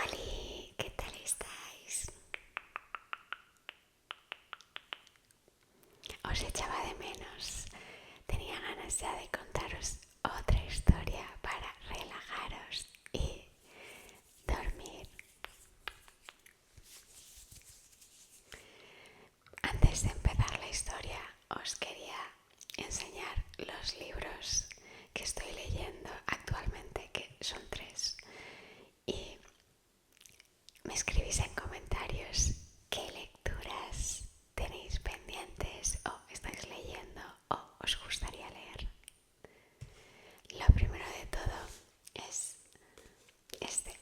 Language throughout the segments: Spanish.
Oli, ¿qué tal estáis? Os echaba de menos. Tenía ganas ya de contaros otra historia para relajaros y dormir. Antes de empezar la historia, os quería enseñar los libros que estoy leyendo actualmente, que son 3. Y me escribís en comentarios qué lecturas tenéis pendientes o estáis leyendo o os gustaría leer. Lo primero de todo es este.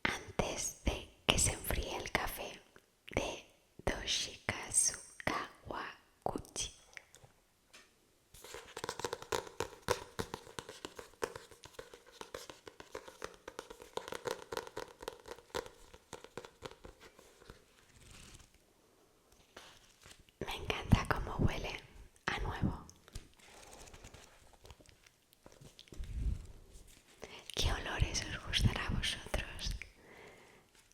Antes de que se enfríe el café, de Toshikazu Kawaguchi. Me encanta cómo huele a nuevo. ¿Qué olores os gustará a vosotros?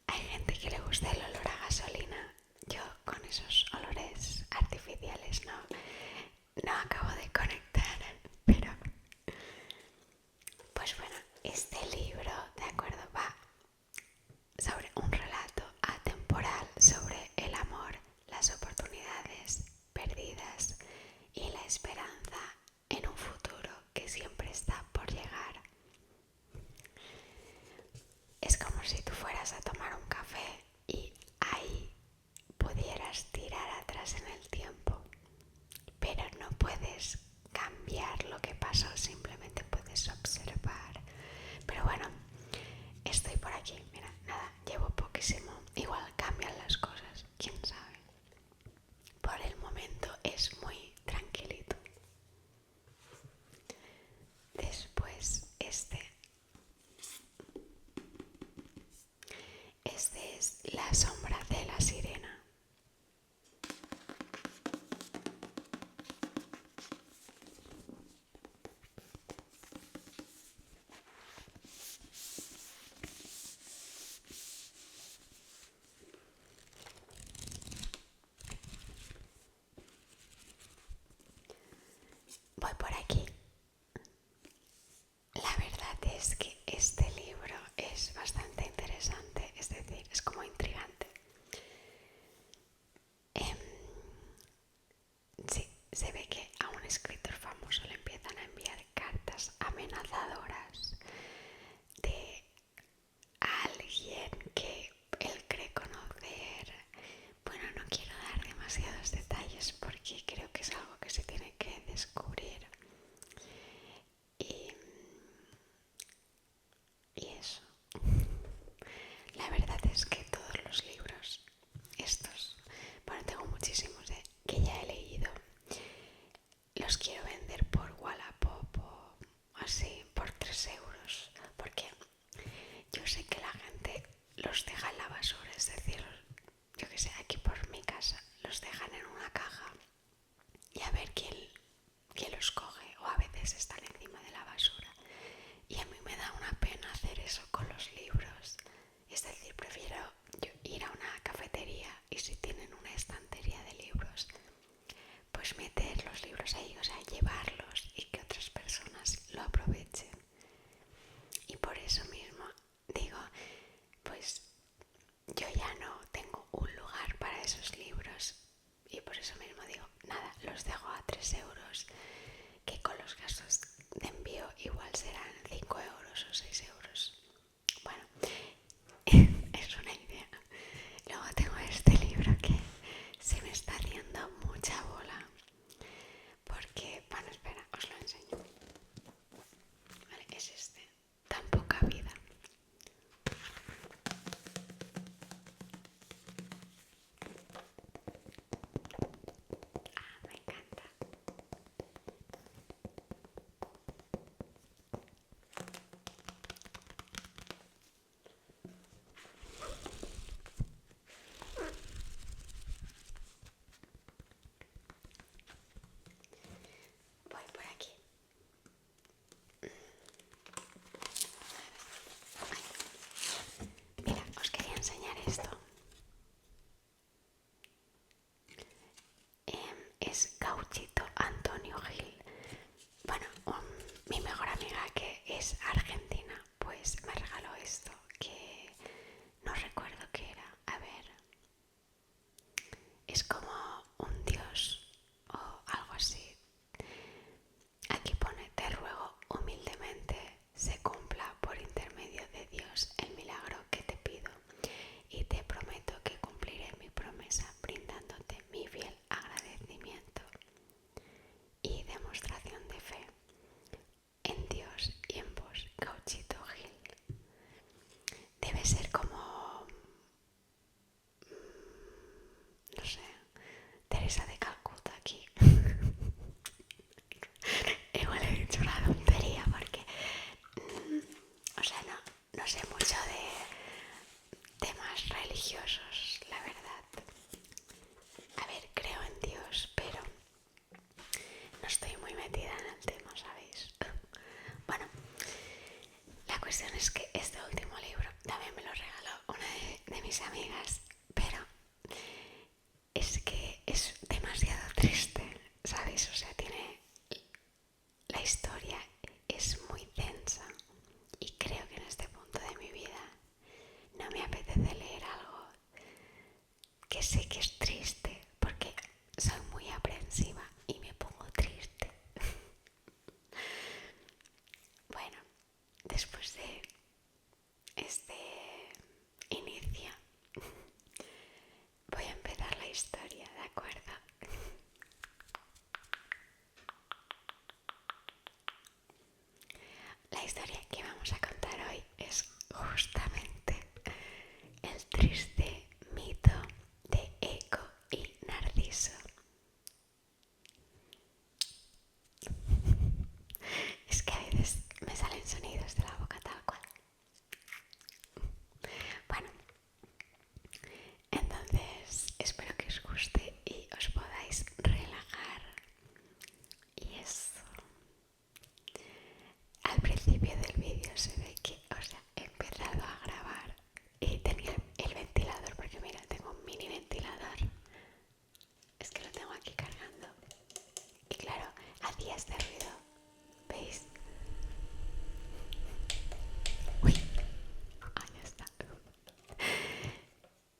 Hay gente que le gusta el olor a gasolina. Yo con esos olores artificiales no acabo de conectar, pero pues bueno, este libro, de acuerdo, va sobre un relato atemporal sobre el amor, las oportunidades perdidas y la esperanza en un futuro que siempre está por llegar. Es como si tú fueras a tomar un café y ahí pudieras tirar atrás en el tiempo, pero no puedes cambiar lo que pasó, simplemente puedes observar. Pero bueno, estoy por aquí, mira, nada, llevo poquísimo, igual cambian las cosas, quién sabe. Por el momento es muy tranquilito. Después este es La sombra de la sirena. Voy por aquí. La verdad es que este libro es bastante interesante, es decir, es como intrigante. Sí, se ve que a un escritor famoso le empiezan a enviar cartas amenazadoras de alguien que él cree conocer. Bueno, no quiero dar demasiados detalles porque creo que es algo que se tiene que descubrir. temas religiosos, la verdad. A ver, creo en Dios, pero no estoy muy metida en el tema, ¿sabéis? Bueno, la cuestión es que este último libro también me lo regaló una de mis amigas, pero es que es demasiado triste, ¿sabéis? O sea, la historia es muy densa y creo que en este punto de mi vida no me apetece leer algo que sé que es triste porque soy muy aprensiva y me pongo triste. Bueno, después de este inicio voy a empezar la historia, ¿de acuerdo? La historia que vamos a contar hoy es justamente el triste mito de Eco y Narciso. Es que a veces me salen sonidos de la boca tal cual. Bueno, entonces espero que os guste y os podáis relajar. Y eso. Al principio del vídeo se ve que, o sea, he empezado a grabar y tenía el ventilador, porque mira, tengo un mini ventilador. Es que lo tengo aquí cargando. Y claro, hacía este ruido. ¿Veis? Uy, ya está.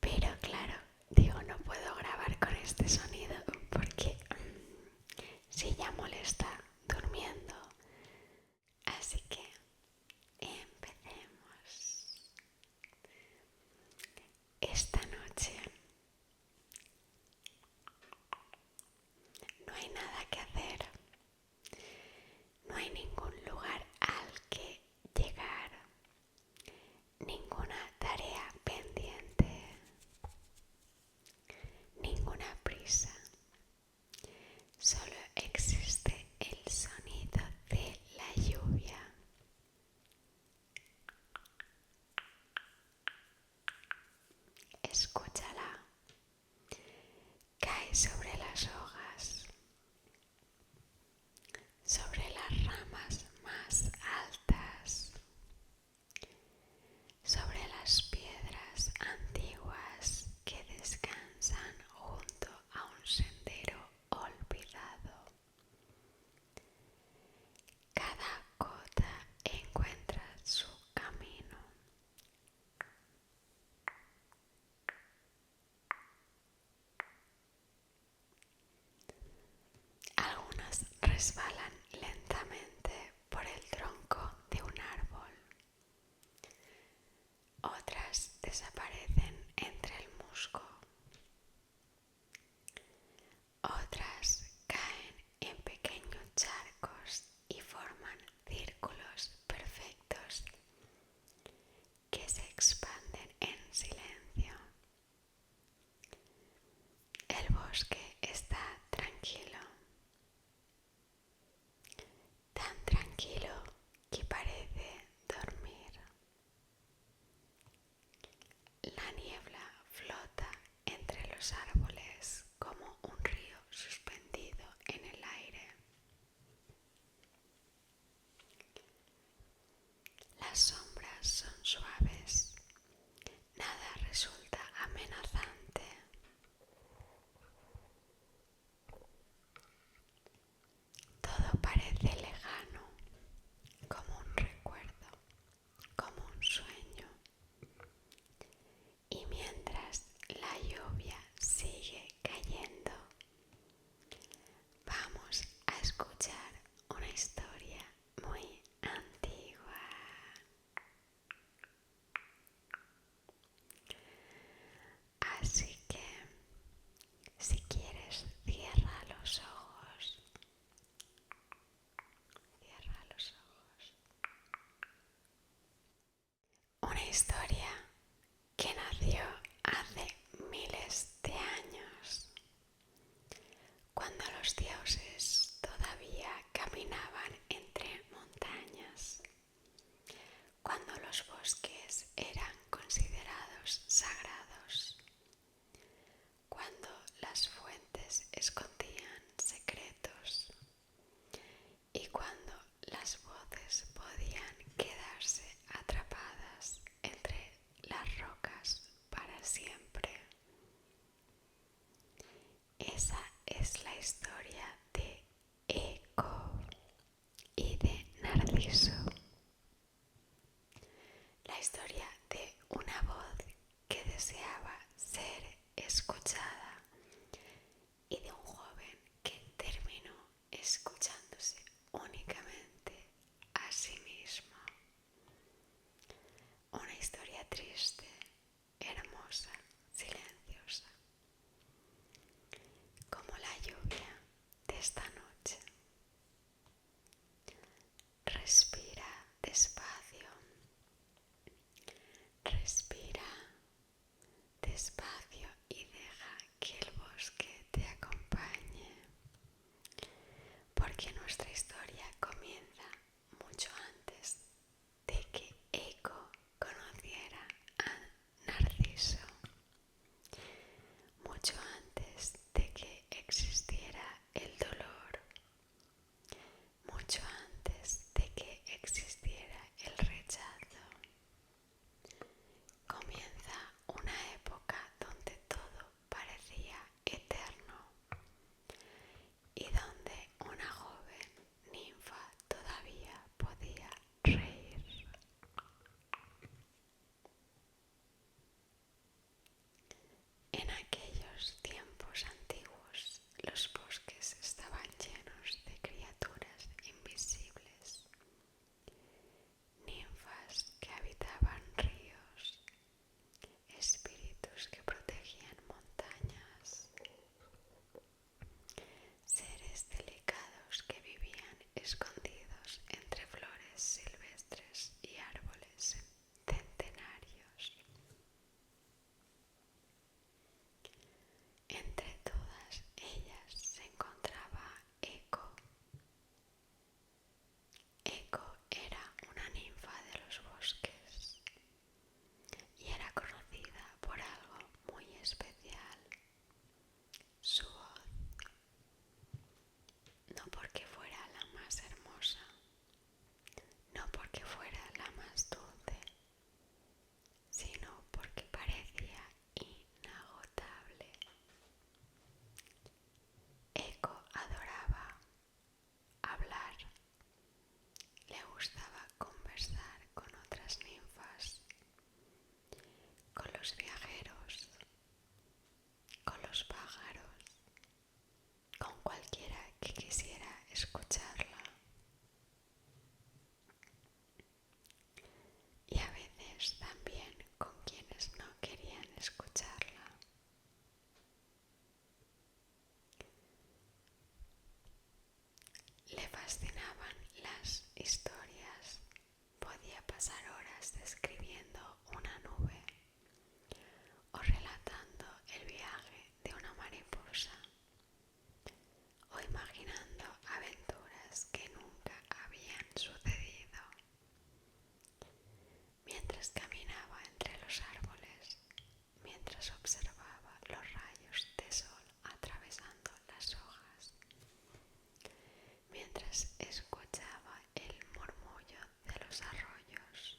Pero claro, digo, no puedo grabar con este sonido porque si ya molesta durmiendo. Así que empecemos. Esta noche no hay nada que hacer, no hay ningún lugar al que llegar, ninguna tarea pendiente, ninguna prisa. Solo existe el sonido de la lluvia. Escúchala. Cae sobre las hojas, sobre las ramas más altas, sobre las piedras antiguas que descansan junto a un sendero olvidado. Cada gota encuentra su camino. Algunas resbalan lentamente por el tronco de un árbol. Otras desaparecen entre el musgo. Otras caen en pequeños charcos y forman círculos perfectos que se expanden en silencio. El bosque está tranquilo, tan tranquilo que parece dormir. La niebla flota entre los árboles como un río suspendido en el aire. Las sombras son suaves, nada resulta amenazante. Todo parece lejano, como un recuerdo, como un sueño. Y mientras la lluvia sigue cayendo, vamos a escuchar una historia muy antigua. Así que, si quieres, cierra los ojos. Cierra los ojos. Una historia que nació hace miles de años, cuando los dioses todavía caminaban entre montañas, cuando los bosques eran considerados historia de una voz que deseaba ser escuchada y de un joven que terminó escuchándose únicamente a sí mismo. Una historia triste, hermosa, silenciosa, como la lluvia de esta noche. Respira despacio, respira despacio y deja que el bosque te acompañe, porque nuestra historia comienza mucho antes de que Eco conociera a Narciso, mucho antes de que existiera el dolor, mucho antes de que existiera el rechazo. Comienza una época donde todo parecía eterno y donde una joven ninfa todavía podía reír. En aquellos tiempos antiguos, los bosques estaban llenos de criaturas invisibles, ninfas que habitaban ríos, espíritus que protegían montañas, seres delicados que vivían escondidos entre flores silvestres y árboles centenarios. Entre todas ellas se encontraba Eco. Eco era una ninfa de los bosques y era conocida por algo muy especial: su voz. No porque fuera la más hermosa, no porque fuera la más dulce, sino porque parecía inagotable. Eco adoraba hablar, le gustaba conversar con otras ninfas, con los viajeros, con los pájaros, con cualquiera que quisiera escucharla. Y a veces también con quienes no querían escucharla. Le fascinaban las historias. Podía pasar horas describiendo una nube o relatando el viaje de una mariposa o imaginando aventuras que nunca habían sucedido. Mientras caminaba entre los árboles, mientras observaba los rayos de sol atravesando las hojas, mientras escuchaba el murmullo de los arroyos,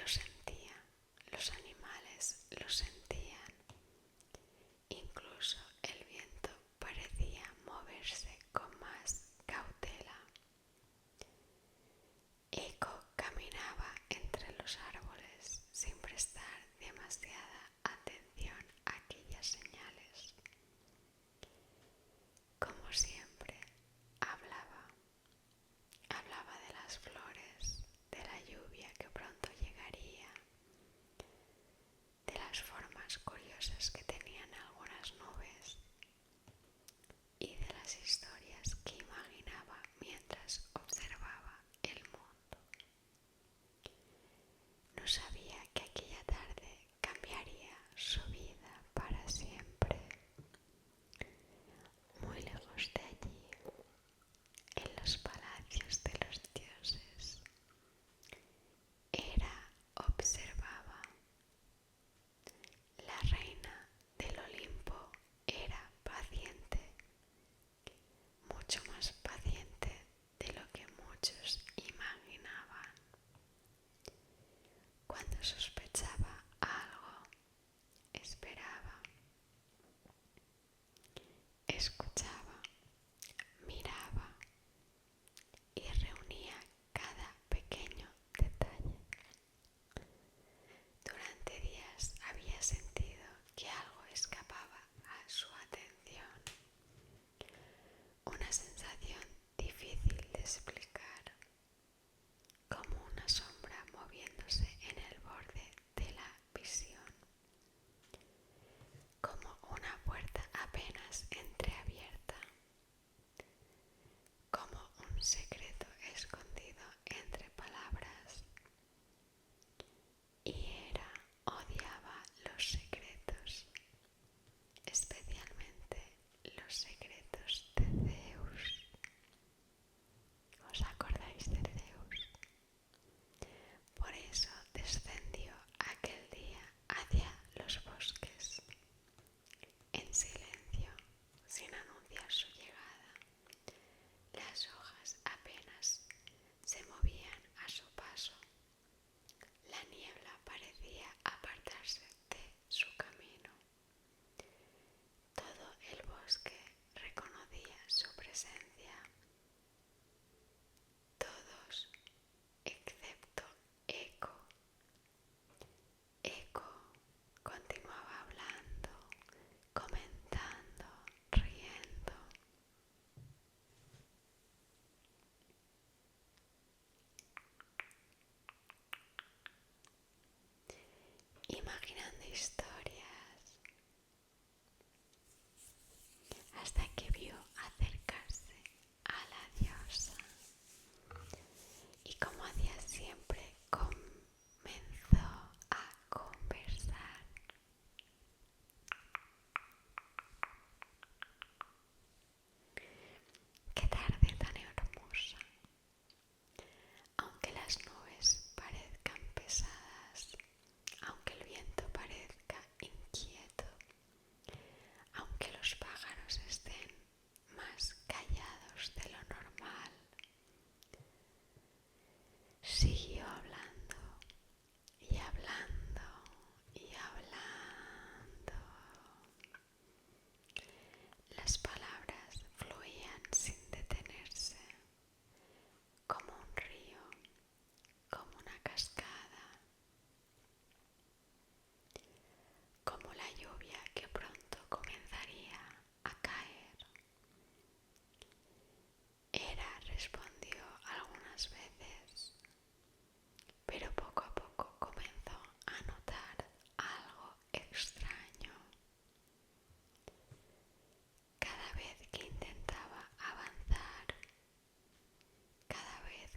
sentía, los animales lo sentían, incluso el viento parecía moverse con más cautela. Eco caminaba entre los árboles sin prestar demasiada atención a aquellas señales. Como siempre, hablaba de las flores, de la lluvia que pronto llegaría, de las formas curiosas que tenían algunas nubes y de las historias que imaginaba mientras observaba el mundo. No sabía que aquella tarde cambiaría su vida para siempre. Muy lejos de allí, en los palacios de los dioses, observaba. La reina del Olimpo era paciente, mucho más paciente de lo que muchos imaginaban. Cuando sospechaba algo, esperaba, escuchaba, miraba y reunía cada pequeño detalle. Durante días había sentido que algo escapaba a su atención, una sensación difícil de explicar, como una sombra moviéndose en el borde de la visión, como una puerta apenas entreabierta, como un secreto escondido entre palabras. Y odiaba los secretos, especialmente los secretos de Zeus. ¿Os acordáis de Zeus? Por eso descendió aquel día hacia los bosques, en silencio, sin anunciar su llegada. Las hojas apenas se movían a su paso. La niebla parecía apartarse de su camino. Todo el bosque reconocía su presencia. Todos, excepto Eco. Eco continuaba hablando, comentando, riendo. Imaginando historias, hasta que vio acercarse a la diosa y, como hacía siempre, comenzó a conversar. ¡Qué tarde tan hermosa! Aunque las nubes parezcan pesadas, aunque el viento parezca inquieto, aunque los pájaros estén más callados de lo normal, siguió hablando y hablando y hablando. Las palabras fluían sin detenerse, como un río, como una cascada, como la lluvia que pronto comenzaría a caer. Respondió algunas veces, pero poco a poco comenzó a notar algo extraño. Cada vez que intentaba avanzar, cada vez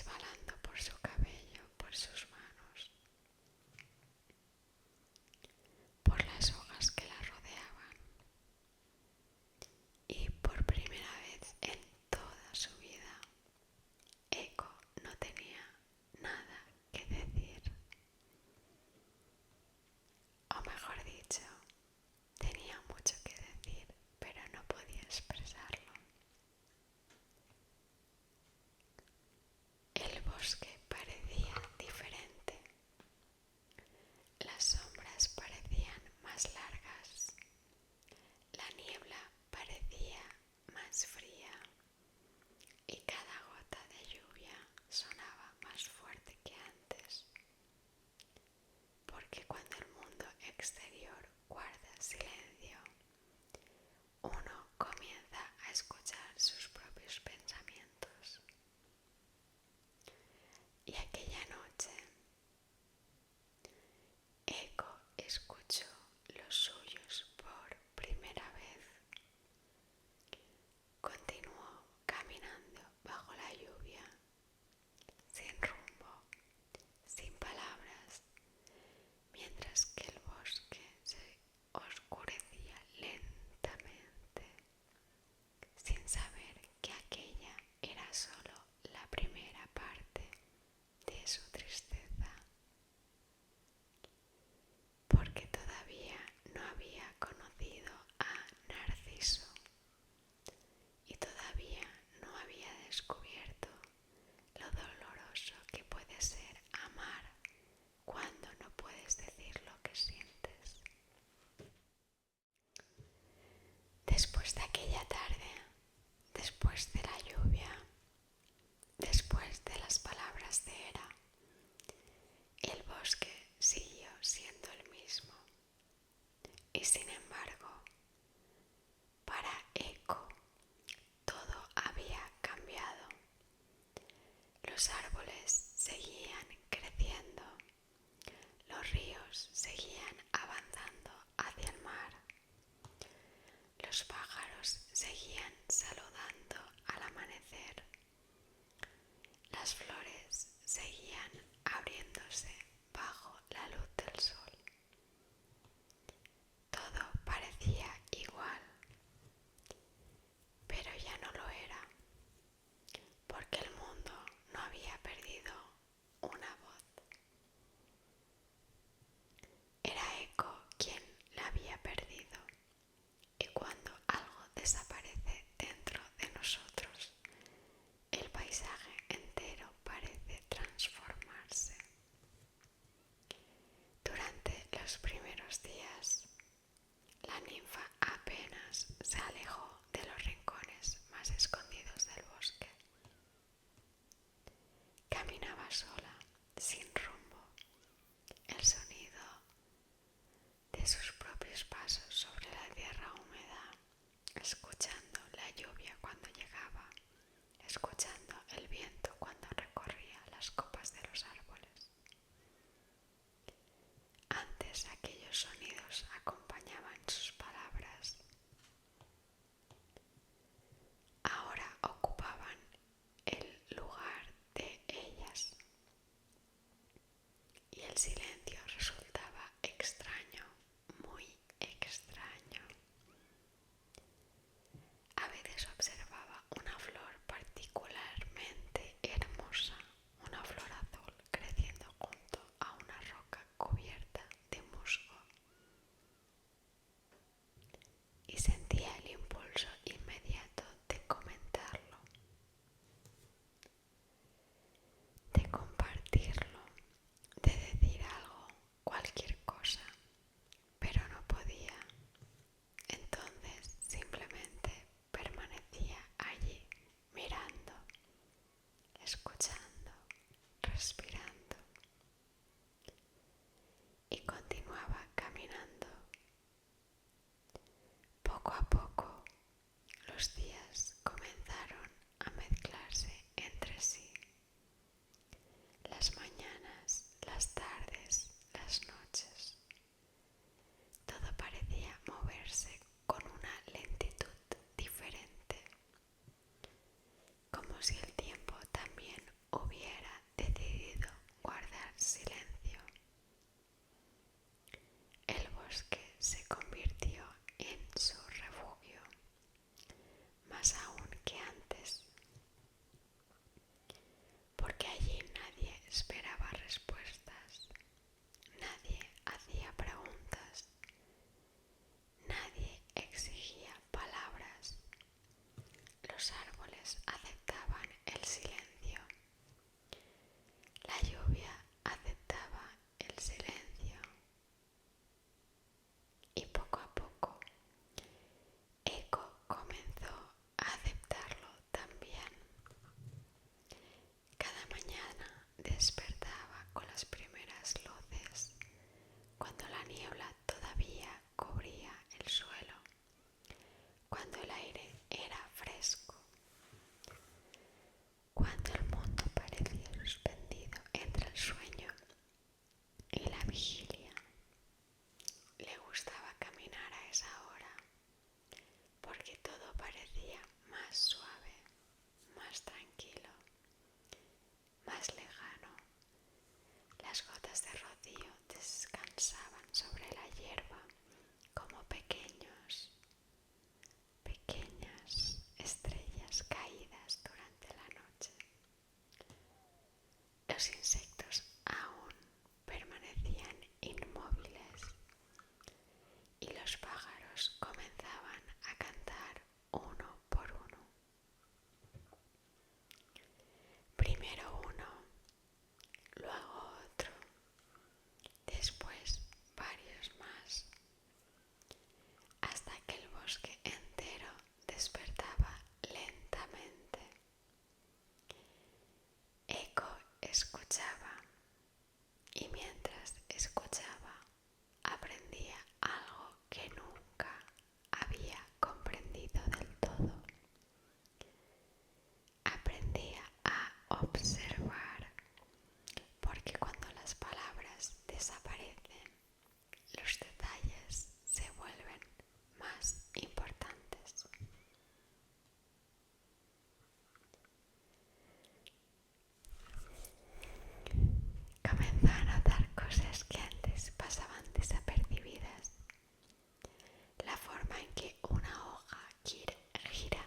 resbalando por su cabello, por sus manos, por las hojas que la rodeaban. Y por primera vez en toda su vida, Eco no tenía nada que decir. O mejor dicho, tenía mucho que decir, pero no podía expresarlo. El bosque parecía diferente. Las sombras parecían más largas. La niebla parecía más fría. Y cada gota de lluvia sonaba más fuerte que antes. Porque cuando el mundo exterior guarda silencio, uno comienza a escuchar sus propios pensamientos. Y aquella noche, Eco escuchó los suyos por primera vez. Continuó caminando bajo la lluvia, sin rumbo, sin palabras, mientras que el bosque se oscurecía lentamente, sin saber que aquella era solo la primera parte de su tristeza, porque todavía no había conocido a Narciso y todavía no había descubierto lo doloroso que puede ser amar cuando no puedes decir lo que sientes. Después de aquella tarde, después de la lluvia, después de las palabras de Hera, el bosque siguió siendo el mismo. Y sin embargo, para Eco todo había cambiado. Los árboles seguían creciendo, los ríos seguían avanzando hacia el mar, los pájaros seguían saludando al amanecer, las flores seguían abriéndose bajo la luz del sol. Todo parecía igual, pero ya no lo era, porque el mundo no había perdido una voz. Era Eco quien la había perdido, y cuando algo desaparece dentro de nosotros, el paisaje entero parece transformarse. Durante los primeros días, la ninfa apenas se alejó de los rincones más escondidos del bosque. Caminaba sola, sin rumbo, el sonido de sus propios pasos sobre la tierra húmeda, escuchando la lluvia cuando llegaba, escuchando el viento cuando recorría las copas de los árboles. Antes aquellos sonidos acompañaban sus palabras. Ahora ocupaban el lugar de ellas. Y el silencio resultaba extraño, muy extraño. A veces observaba una flor particularmente hermosa, una flor azul creciendo junto a una roca cubierta de musgo. Y sentía el impulso inmediato de comentarlo, de compartirlo, de decir algo, cualquier cosa, pero no podía. Entonces simplemente permanecía allí, mirando, escuchando, respirando, y continuaba caminando. Poco a poco, los días comenzaron a mezclarse entre sí. Las mañanas, las tardes, las noches. Todo parecía moverse con una lentitud diferente, como si el tiempo también hubiera parecía más suave, más tranquilo, más lejano. Las gotas de rocío descansaban sobre la hierba como pequeñas estrellas caídas durante la noche. Los insectos aún permanecían inmóviles y los pájaros comenzaban a cantar uno por uno. Primero uno, luego otro, después varios más, hasta que el bosque entero despertaba lentamente. Eco escuchaba y mientras escuchaba aprendía algo que nunca había comprendido del todo. Aprendía a observar, porque cuando las palabras desaparecen, los detalles se vuelven más importantes. Comenzó a notar cosas que antes pasaban desapercibidas. La forma en que una hoja gira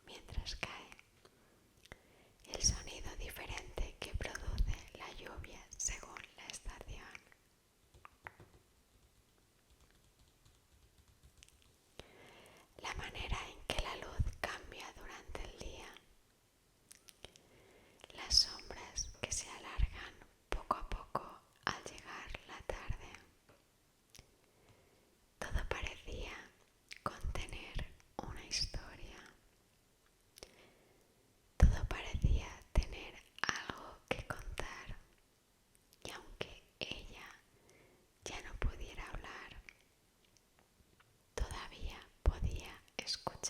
mientras cae, el sonido diferente que produce la lluvia según la estación, la manera en que la luz cambia durante el día, las sombras que se alargan poco a poco al llegar la tarde. Todo parecía contener una historia. Todo parecía tener algo que contar, y aunque ella ya no pudiera hablar, todavía podía escuchar.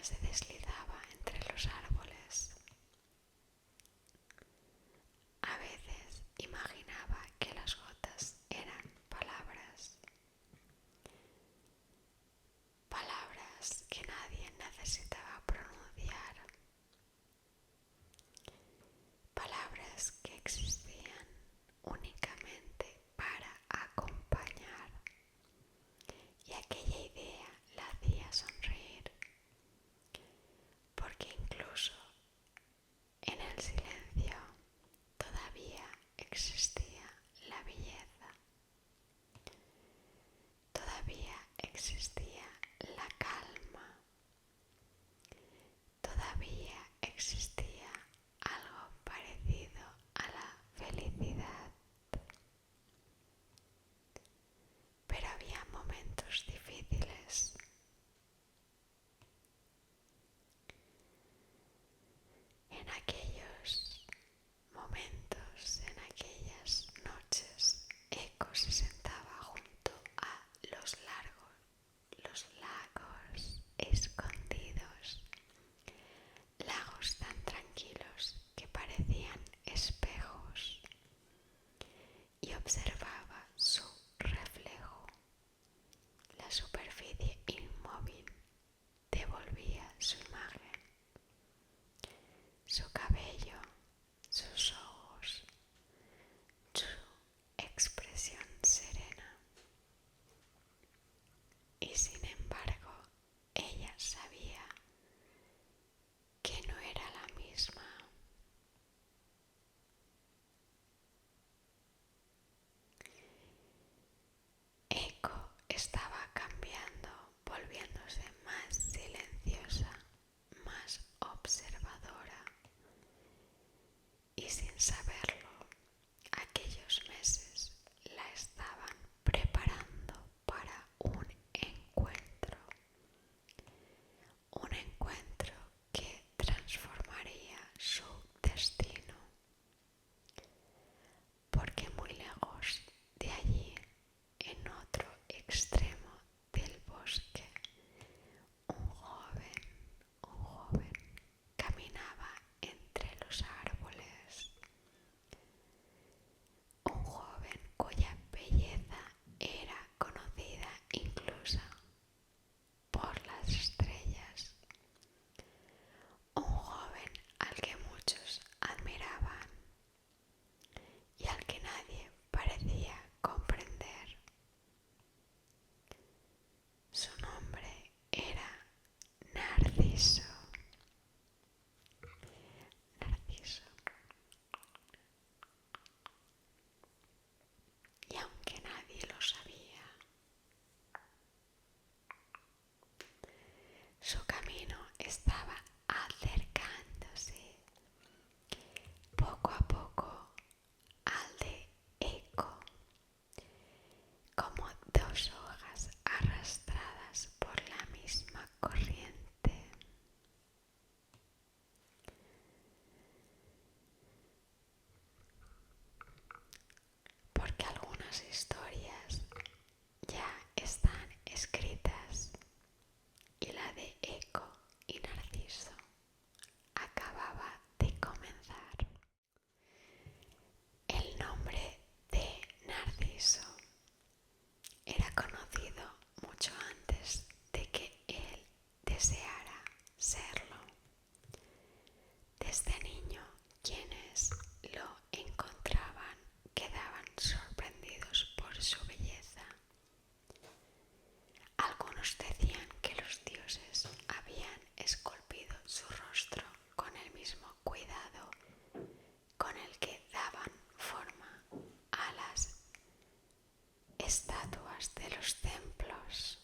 se deslizaba entre los árboles. A veces imaginaba que las gotas eran palabras, palabras que nadie necesitaba pronunciar, palabras que existían únicamente para acompañar, y aquella idea la hacía sonreír, porque incluso en el silencio todavía existía la belleza, todavía existía la calma, todavía existía algo parecido a la felicidad. Pero había momentos difíciles. En aquellos momentos, en aquellas noches, Eco se sentaba junto a los lagos escondidos, lagos tan tranquilos que parecían espejos, y observaba su reflejo. La superficie inmóvil devolvía su imagen, su cabello, sus ojos, su expresión serena. Y sin embargo, ella sabía que no era la misma. Eco estaba cambiando, volviéndose más silenciosa, más observadora, y sin saberlo, aquellos meses la estaban preparando para un encuentro que transformaría su destino, porque muy lejos de allí, en otro extremo del bosque, un joven caminaba entre los árboles, un joven cuya belleza era conocida incluso por las estrellas, un joven al que muchos admiraban y al que nadie parecía comprender. Su nombre era Narciso. Narciso. Y aunque nadie lo sabía, su camino estaba acercándose poco a poco al de Eco, como dos hojas arrastradas por la misma corriente. Porque algunas historias ya están escritas y la de Eco y Narciso acababa de comenzar. El nombre de Narciso era conocido mucho antes de que él deseara serlo. Desde niño, quienes lo encontraban quedaban sorprendidos por su belleza. Algunos decían que los dioses habían esculpido su rostro con el mismo cuidado con el que daban forma a las estatuas de los templos.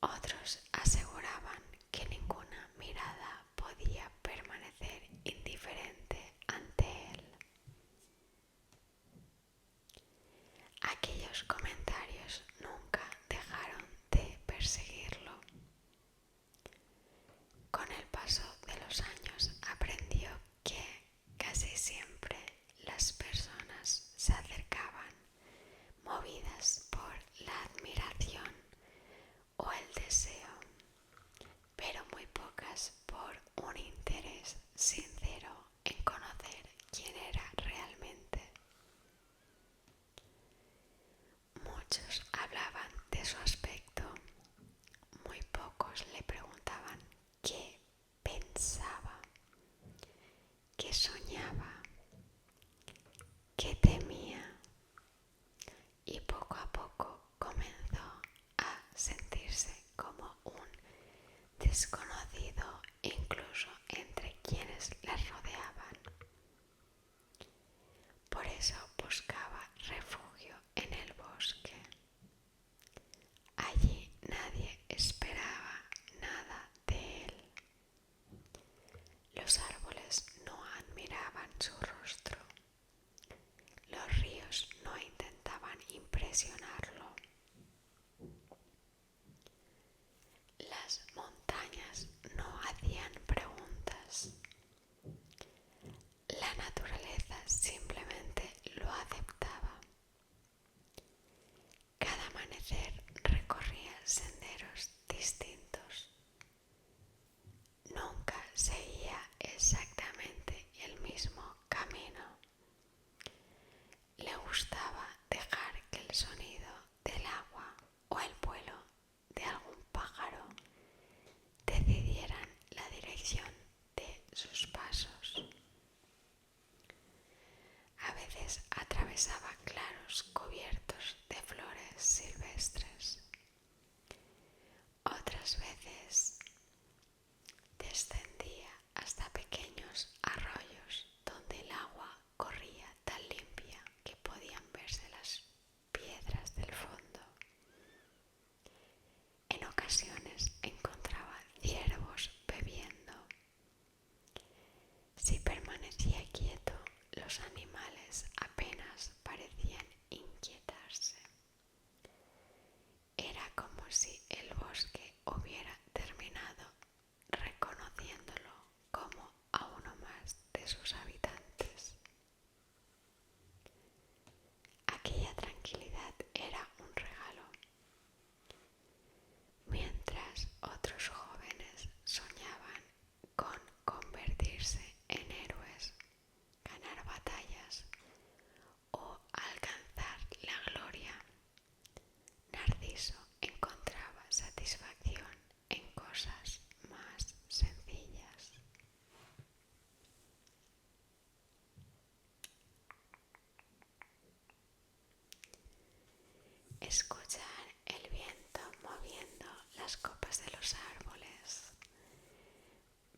Otros aseguraban que ninguna mirada podía permanecer indiferente ante él. Aquellos comentarios nunca dejaron de perseguirlo. Con el paso de los años aprendió que casi siempre las personas se acercaban movidas por desconocido incluso entre quienes las rodeaban. Por eso buscaba refugio en el bosque. Allí nadie esperaba nada de él. Los árboles no admiraban su rostro. Los ríos no intentaban impresionarlo. Las montañas no hacían preguntas. La naturaleza simplemente lo aceptaba. Cada amanecer recorría senderos distintos. Nunca seguía exactamente el mismo camino. Le gustaba dejar que el sonido del agua o el vuelo de algún pájaro decidieran la dirección de sus pasos. A veces atravesaba claros cubiertos de flores silvestres. Otras veces descendía hasta pequeños arroyos donde el agua corría tan limpia que podían verse las piedras del fondo. En ocasiones encontraba ciervos bebiendo. Si permanecía quieto, los animales apenas parecían inquietarse. Era como si el bosque hubiera terminado reconociéndolo como a uno más de sus habitantes. Aquella tranquilidad era un regalo. Mientras otros jóvenes soñaban con convertirse en héroes, ganar batallas o alcanzar la gloria, Narciso encontraba satisfacción en cosas más sencillas. Escuchar el viento moviendo las copas de los árboles,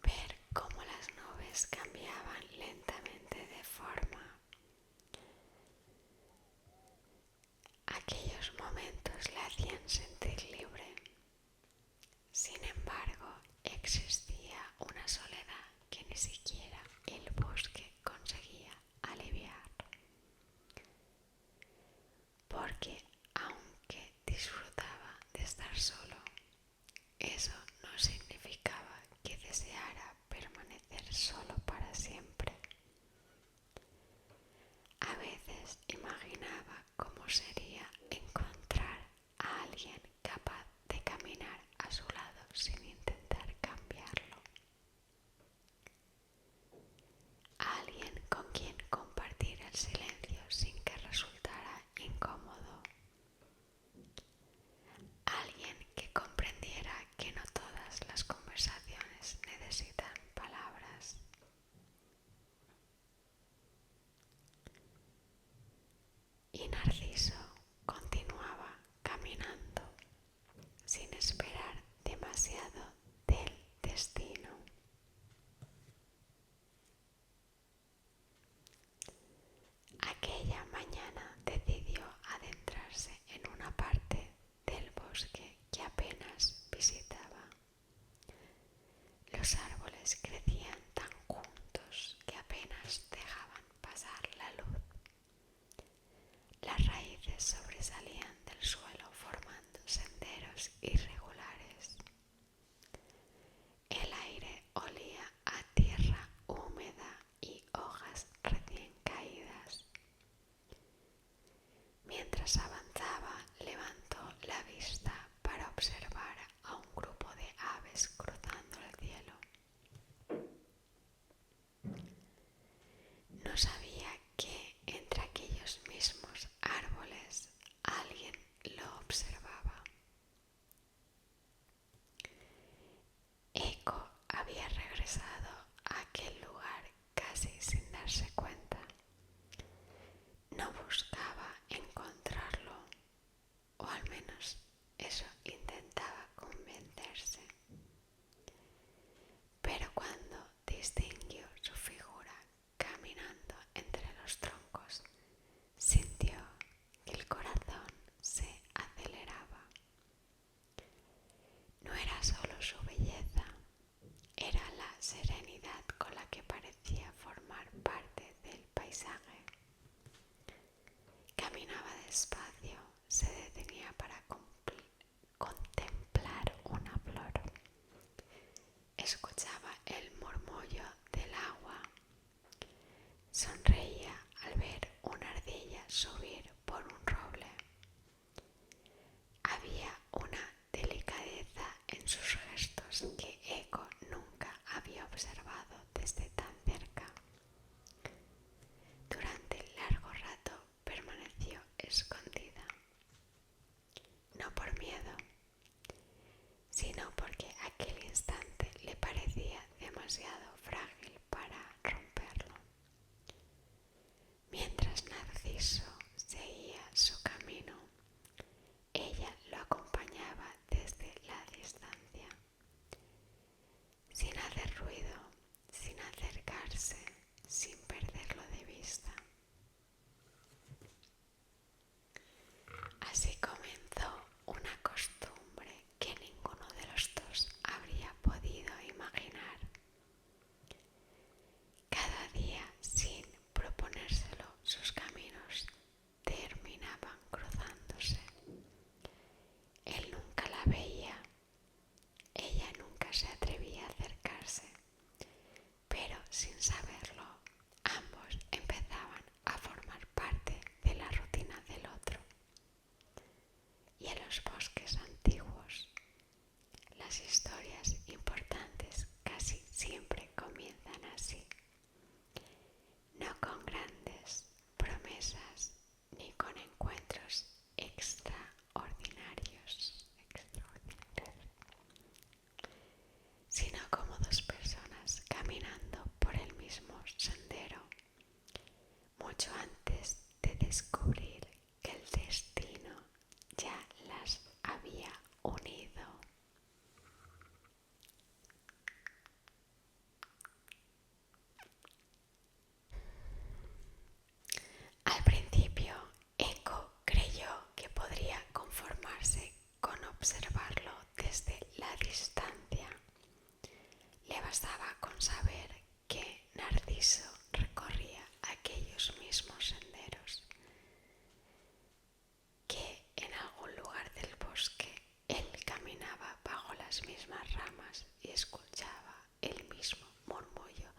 ver cómo las nubes cambiaban lentamente de forma. Aquellos momentos le hacían sentir libre. Sin embargo, existía una soledad que ni siquiera el bosque conseguía aliviar. Porque aunque disfrutaba de estar solo, eso no significaba que deseara permanecer solo para siempre. A veces imaginaba cómo sería encontrar a alguien capaz de caminar a su lado sin intentar cambiarlo. A alguien con quien compartir el silencio sin que resultara incómodo. Alguien que comprendiera que no todas las conversaciones necesitan palabras. Y Narciso continuaba caminando sin esperar demasiado del destino. Aquella mañana decidió adentrarse en una parte del bosque que apenas visitaba. Los árboles crecían tan juntos que apenas dejaban pasar la luz. Las raíces sobresalían del suelo formando senderos irregulares. El aire olía a tierra húmeda y hojas recién caídas. Mientras avanzaba, levantó la vista para observar a un grupo de aves cruzando el cielo. No sabía que entre aquellos mismos árboles alguien lo observaba. Eco había regresado a aquel lugar casi sin darse cuenta. No buscaba encontrarlo, o al menos eso intentaba convencerse. escuchaba el murmullo del agua. Sonreía al ver una ardilla subir por un roble. Había una delicadeza en sus gestos que Eco nunca había observado desde tan cerca. Durante largo rato permaneció escondida, no por miedo, sino porque aquel instante le parecía demasiado frágil para romperlo. Mientras Narciso seguía su camino, ella lo acompañaba desde la distancia, sin hacer ruido, sin acercarse, sin perderlo de vista. Así comenzó una costumbre que ninguno de los dos habría podido imaginar. Cada día, sin proponérselo, sus caminos terminaban cruzándose. Él nunca la veía, ella nunca se atrevía a acercarse, pero sin saberlo, ambos empezaban a formar parte de la rutina del otro. Y en los bosques antiguos, las historias importantes casi siempre comienzan así, no con grandes promesas ni con encuentros extraordinarios, sino como dos personas caminando por el mismo sendero, mucho antes de descubrir que el destino ya las había unido. Al principio, Eco creyó que podría conformarse con observarlo desde la distancia. Le bastaba con saber que Narciso recorría aquellos mismos senderos, que en algún lugar del bosque él caminaba bajo las mismas ramas y escuchaba el mismo murmullo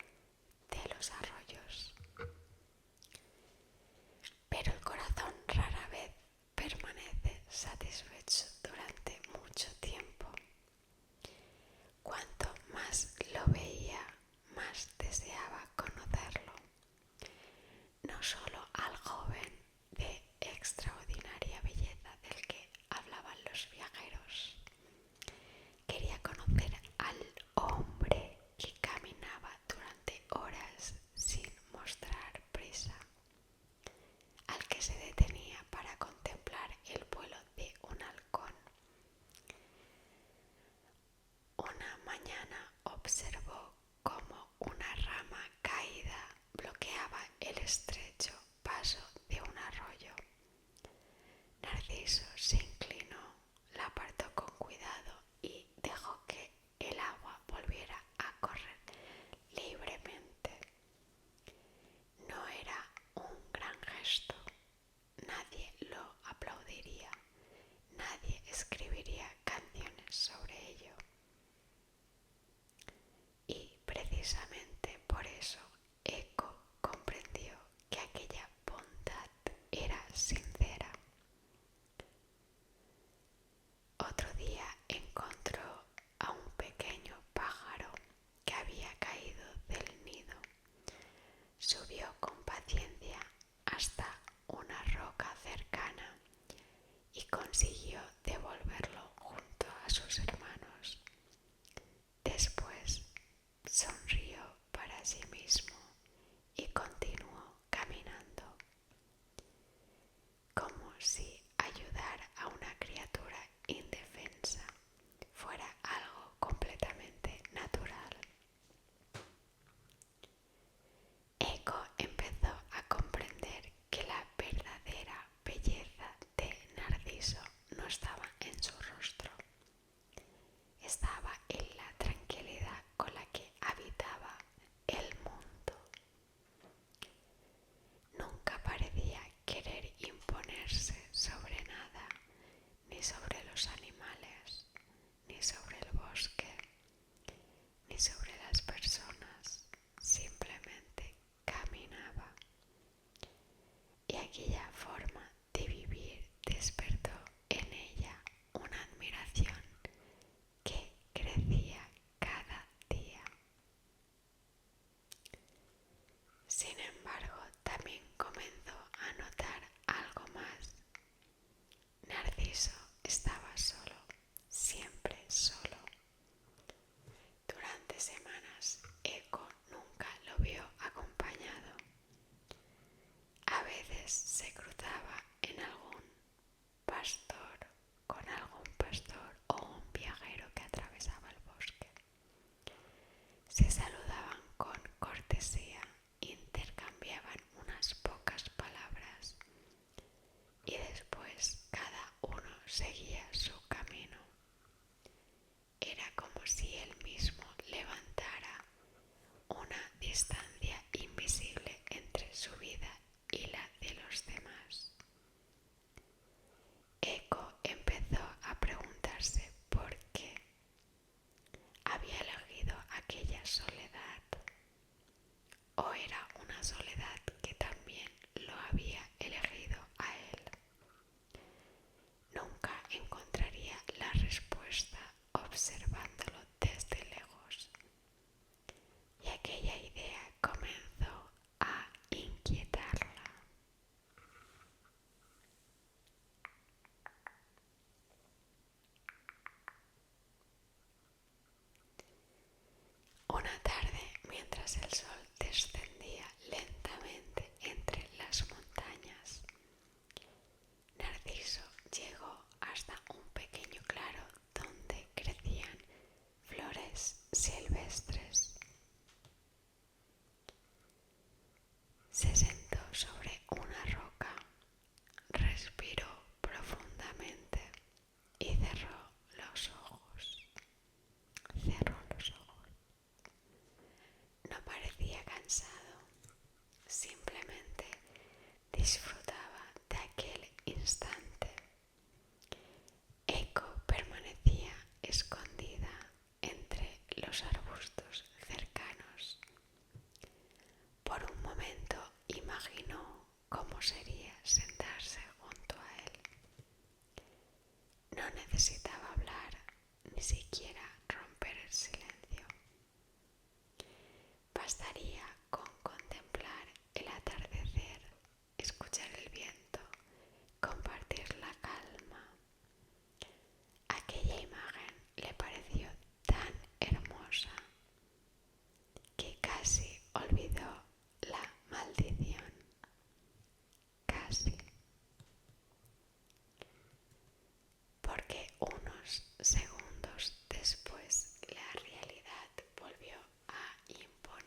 de los arroyos. Pero el corazón rara vez permanece satisfecho durante mucho tiempo. Cuanto más lo veía, más deseaba conocerlo. No solo al joven de extraordinaria belleza del que hablaban los viajeros. Quería conocer al hombre que caminaba durante horas sin mostrar prisa, al que se detenía para contemplar el vuelo de un halcón. Una mañana observó cómo una rama caída bloqueaba el estrecho paso de un arroyo. Narciso se inclinó, la apartó con cuidado y dejó que el agua volviera a correr libremente. No era un gran gesto, nadie lo aplaudiría, nadie escribiría canciones sobre ello. Y precisamente por eso Eco comprendió que aquella bondad era sincera.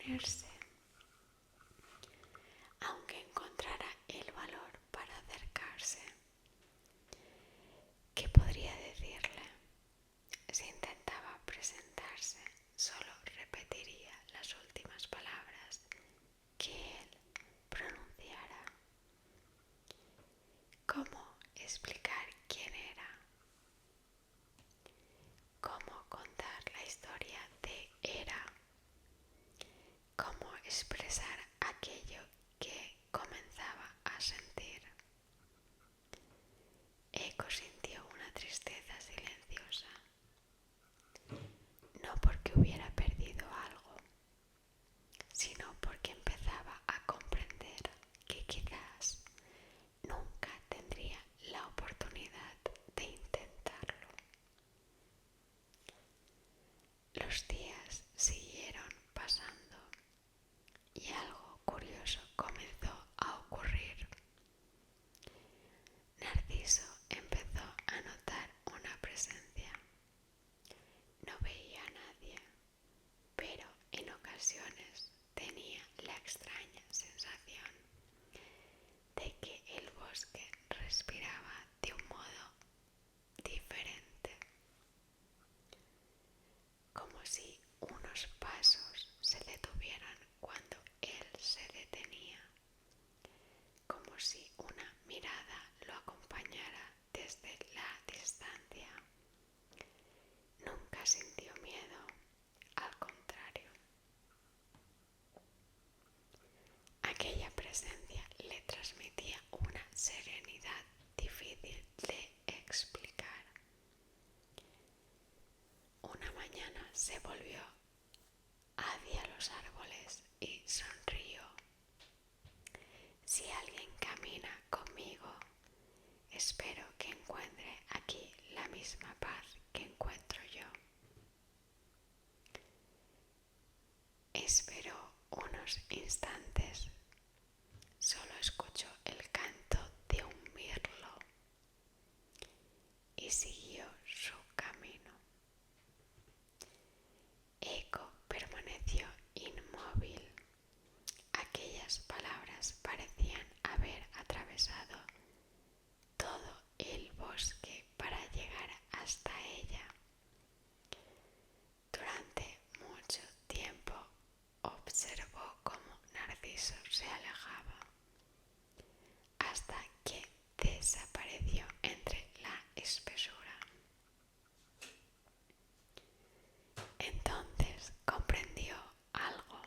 detenerse, aunque encontrara el valor para acercarse. ¿Qué podría decirle? Si intentaba presentarse, solo repetiría las últimas palabras que él pronunciara. ¿Cómo explicar quién era? ¿Cómo contar la historia de Era? ¿Cómo expresar aquello que comenzaba a sentir? Eco sintió una tristeza silenciosa, no porque hubiera perdido algo, sino porque empezaba a comprender que quizás nunca tendría la oportunidad de intentarlo. Los días siguieron pasando y algo curioso comenzó a ocurrir. Narciso empezó a notar una presencia. No veía a nadie, pero en ocasiones tenía la extraña sensación de que el bosque respiraba de un modo diferente, como si unos pasos se detuvieran cuando él se detenía, como si una mirada lo acompañara desde la distancia. Nunca sintió miedo, al contrario. Aquella presencia le transmitía una serenidad difícil de explicar. Una mañana se volvió hacia los árboles y sonrió. Si alguien camina conmigo, espero que encuentre aquí la misma paz que encuentro yo. Esperó unos instantes. Solo escuchó el canto de un mirlo y siguió su camino. Eco permaneció inmóvil. Aquellas palabras parecían haber atravesado todo el bosque para llegar hasta ella. Durante mucho tiempo observó cómo Narciso se alejaba, hasta que desapareció entre la espesura. Entonces comprendió algo.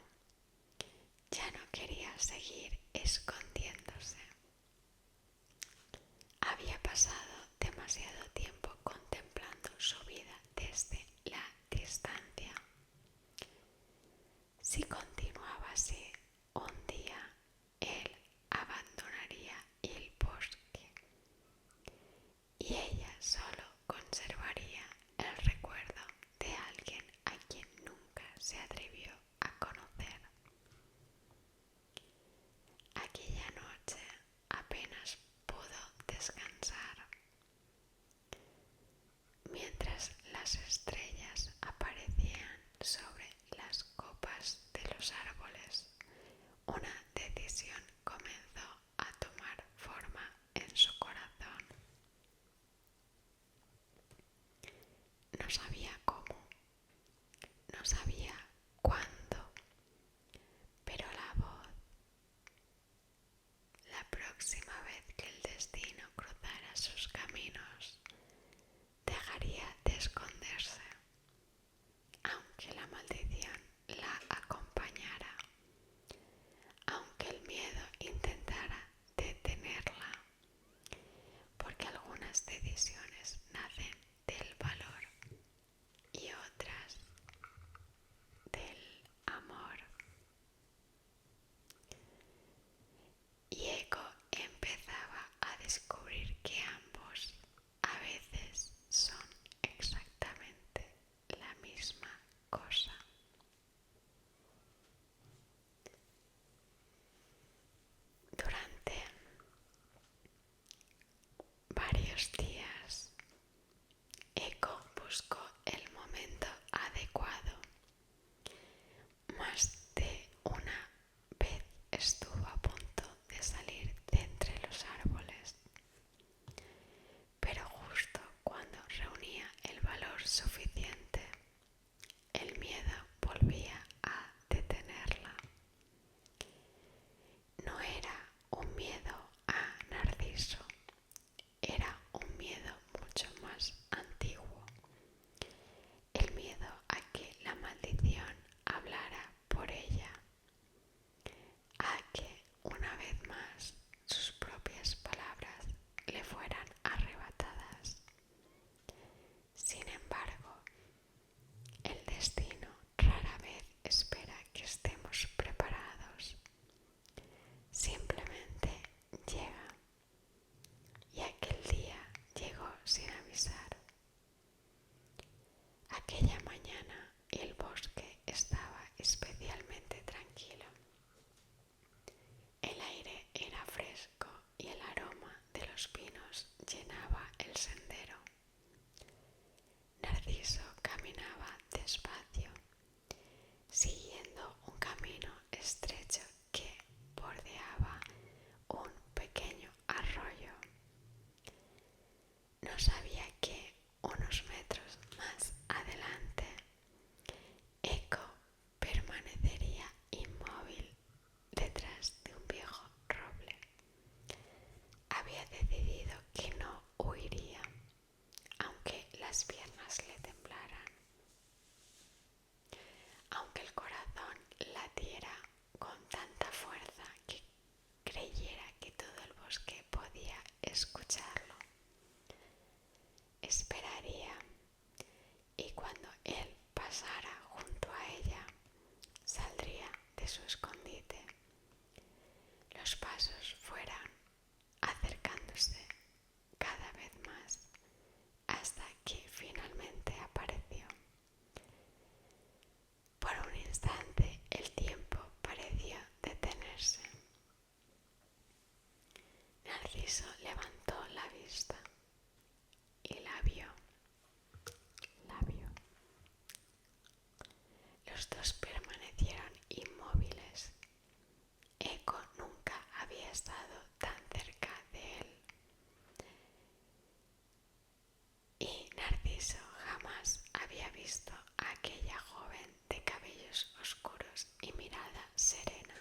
Ya no quería seguir escondiéndose. Había pasado demasiado tiempo contemplando su vida desde la distancia. Si continuaba así, un día él abandonaría el bosque y ella solo conservaría el recuerdo de alguien a quien nunca se atrevió a conocer. Aquella noche apenas pudo descansar. Mientras las estrellas aparecían sobre las copas de los árboles, una decisión comenzó a tomar forma en su corazón. No sabía cómo, no sabía cuándo, pero la próxima vez que el destino cruzara sus caminos, dejaría de esconderse, aunque la maldición la acompañara, aunque el miedo intentara detenerla, porque algunas decisiones nacen del valor y otras del amor. Y Eco empezaba a descubrir que ambos a veces son exactamente la misma cosa. Durante varios días, Eco buscó el momento adecuado. Más de aunque el corazón latiera con tanta fuerza que creyera que todo el bosque podía escucharlo. Esperaría, y cuando él pasara junto a ella, saldría de su escondite. Los pasos fueran acercándose cada vez más hasta que finalmente apareció. Por un instante el tiempo pareció detenerse. Narciso levantó la vista y la vio. Los dos permanecieron inmóviles. Eco nunca había estado tan cerca de él y Narciso jamás había visto a aquella joven de cabellos oscuros y mirada serena.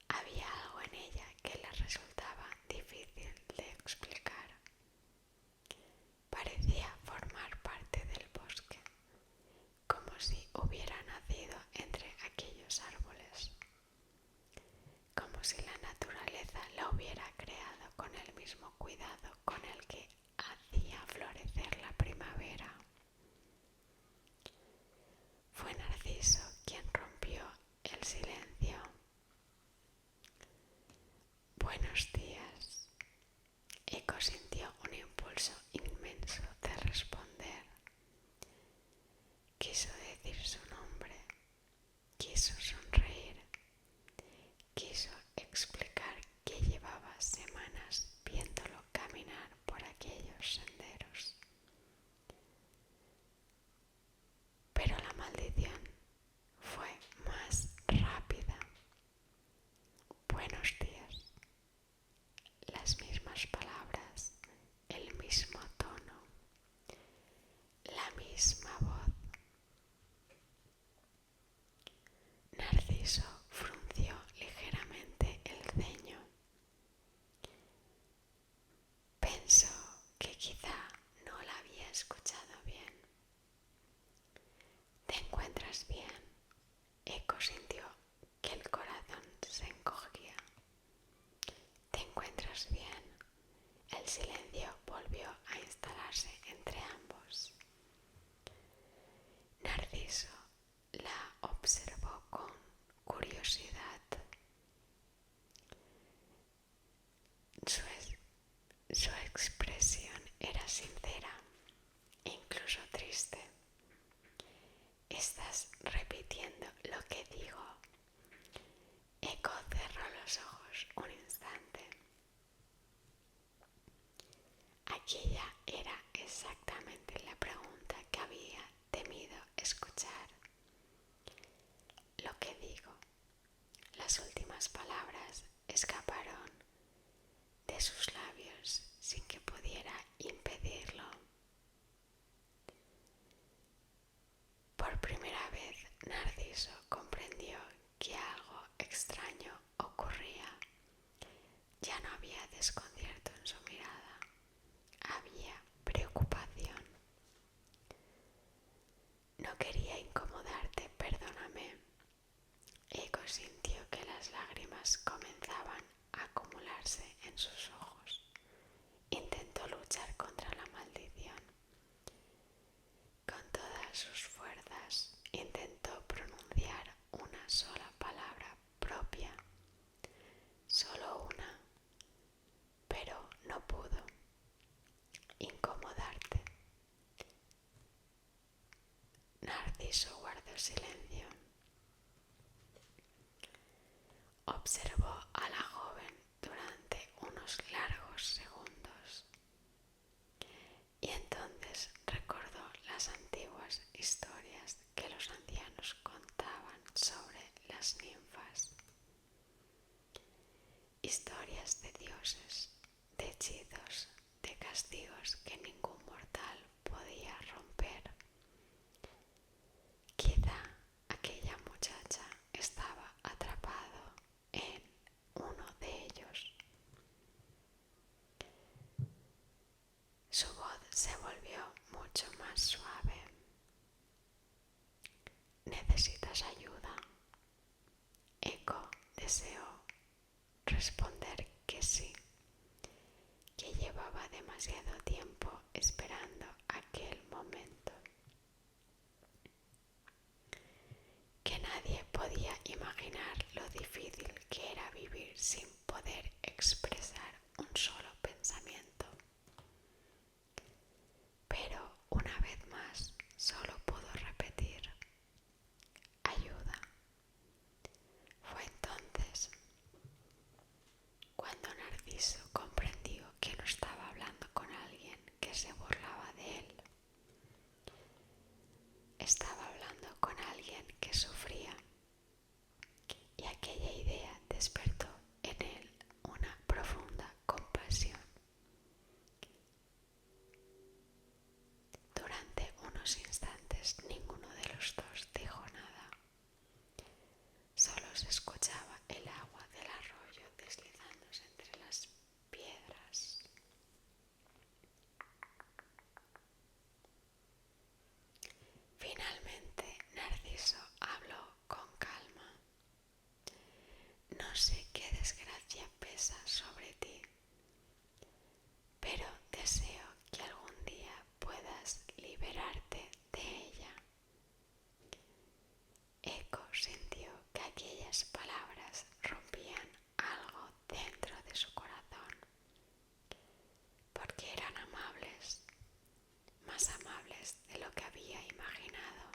Había algo en ella que le resultaba difícil de explicar. Parecía formar parte del bosque, como si hubiera nacido entre aquellos árboles, como si la naturaleza la hubiera creado con el mismo cuidado con el que hacía florecer la primavera. Fue Narciso quien rompió el silencio. Buenos días. Eco sintió un impulso inmenso de responder. Quiso decir su nombre, quiso sonreír, quiso explicar que llevaba semanas viéndolo caminar por aquellos senderos. Pero la maldición fue más rápida. Buenos días. Las mismas palabras, el mismo tono, la misma voz. Narciso frunció ligeramente el ceño. Pensó que quizá no la había escuchado bien. ¿Te encuentras bien? Eco sintió que el corazón se encogía. ¿Te encuentras bien? El silencio volvió a instalarse entre ambos. Narciso la observó con curiosidad. Su expresión era sincera e incluso triste. ¿Estás repitiendo lo que digo? Eco cerró los ojos un instante. Aquella era exactamente la pregunta que había temido escuchar. Lo que digo. Las últimas palabras escaparon de sus labios sin que pudiera impedirlo. Por primera vez, Narciso comprendió que algo extraño ocurría. Ya no había desconcierto en su mirada, había preocupación. No quería incomodarte, perdóname. Eco sintió que las lágrimas comenzaban a acumularse en sus ojos. Intentó luchar contra la maldición. Con todas sus fuerzas intentó pronunciar una sola palabra propia, solo una, pero no pudo. Incomodarte. Narciso guardó silencio. Observó a la joven durante unos largos segundos y entonces recordó las antiguas historias que los ancianos contaban sobre las ninfas. Historias de dioses, de hechizos, de castigos que ningún mortal podía romper. Quizá aquella muchacha estaba atrapado en uno de ellos. Su voz se volvió mucho más suave. responder que sí, que llevaba demasiado tiempo esperando aquel momento, que nadie podía imaginar lo difícil que era vivir sin poder expresar un solo pensamiento. Pero una vez más solo pudo repetir: ayuda. Fue entonces cuando Narciso comprendió que no estaba hablando con alguien que se burlaba de él. Estaba hablando con alguien que sufría, y aquella idea despertó en él una profunda compasión. Durante unos instantes ninguno de los dos dijo nada. Solo se escuchaba el agua del arroyo deslizándose entre las piedras. Finalmente Narciso habló con calma. No sé qué desgracia pesa sobre ti, pero deseo que algún día puedas liberarte de ella. Eco sintió que aquellas palabras rompían algo dentro de su corazón, porque eran amables, más amables de lo que había imaginado,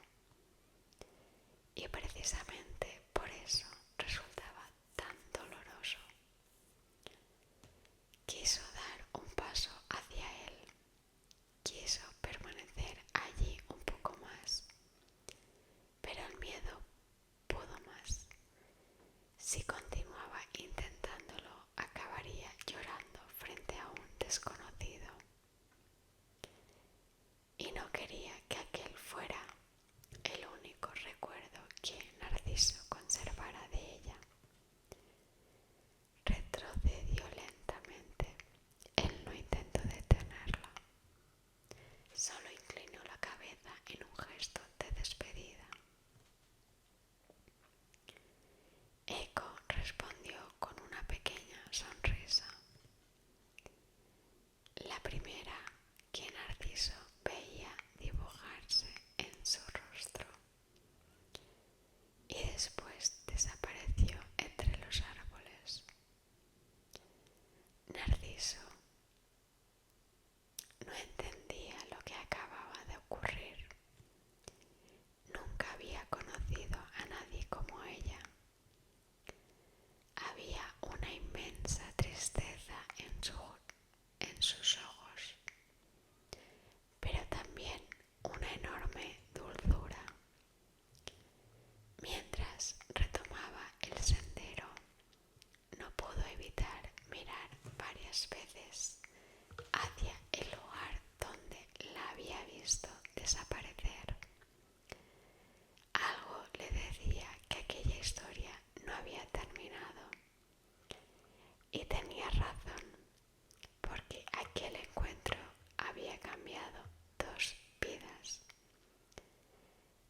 y precisamente por eso resultaba tan doloroso. Quiso dar un paso hacia él, quiso permanecer allí un poco más, pero el miedo pudo más. Si continuaba intentándolo, acabaría llorando frente a un desconocido. Y no quería que aquel fuera el único recuerdo que Narciso conservara de ella. Retrocedió lentamente. Él no intentó detenerla, solo inclinó la cabeza en un gesto de despedida. Eco respondió con una pequeña sonrisa, la primera que Narciso veía dibujarse en su rostro, y después desapareció entre los árboles. Narciso no entendía lo que acababa de ocurrir. Nunca había conocido a nadie como ella. Había una inmensa tristeza en sus ojos, pero también una enorme dulzura. Mientras retomaba el sendero, no pudo evitar mirar varias veces hacia el lugar donde la había visto desaparecer. Algo le decía que aquella historia no había terminado, y tenía razón, porque aquel encuentro había cambiado dos vidas.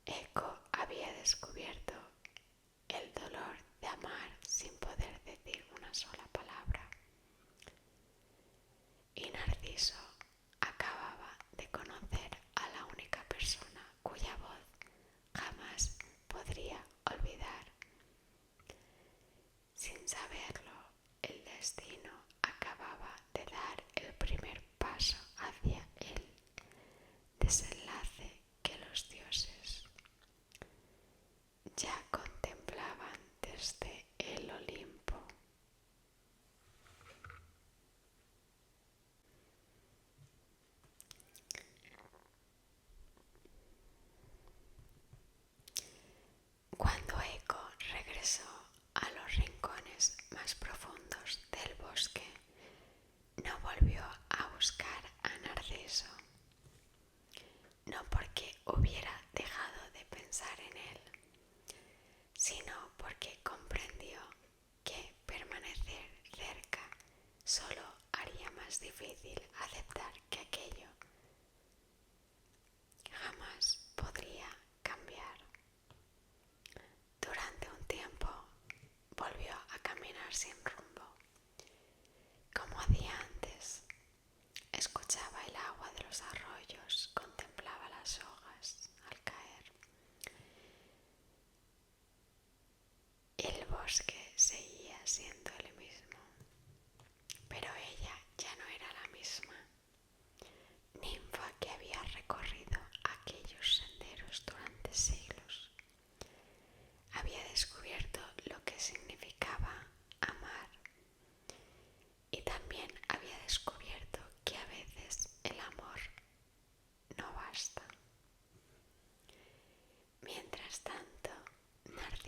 Eco había descubierto el dolor de amar sin poder decir una sola palabra, y Narciso acababa de conocer a la única persona cuya voz jamás podría olvidar. Sin saberlo, el destino acababa de dar el primer paso hacia el desenlace que los dioses ya contemplaban desde el Olimpo. Cuando Eco regresó a los rincones más profundos del bosque, no volvió a buscar a Narciso, no porque hubiera dejado de pensar en él, sino porque comprendió que permanecer cerca solo haría más difícil aceptar que aquello jamás podría cambiar. Durante un tiempo volvió a caminar sin rumbo,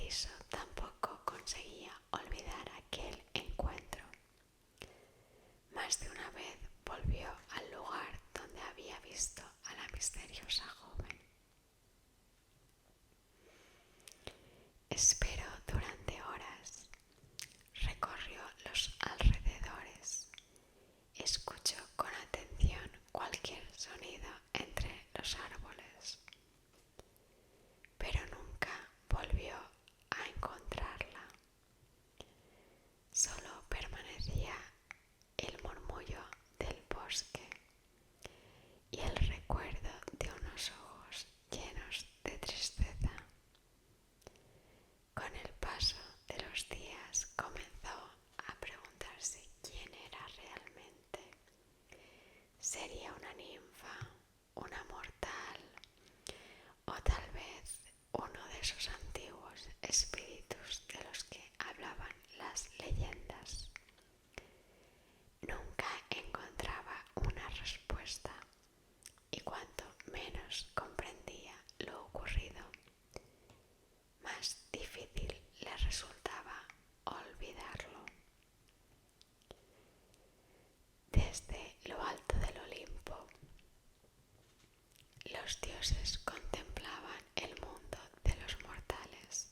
Narciso tampoco conseguía olvidar aquel encuentro. Más de una vez volvió al lugar donde había visto a la misteriosa joven. Esperó durante horas, recorrió los alrededores, escuchó con atención cualquier sonido entre los árboles, pero nunca volvió a encontrarla. Solo permanecía el murmullo del bosque y el recuerdo de unos ojos llenos de tristeza. Con el paso de los días comenzó a preguntarse quién era realmente. ¿Sería una ninfa, una mortal o tal vez uno de esos antiguos espíritus de los que hablaban las leyendas? Nunca encontraba una respuesta y cuanto menos comprendía lo ocurrido, más difícil le resultaba olvidarlo. Desde lo alto del Olimpo, los dioses contemplaban el mundo de los mortales.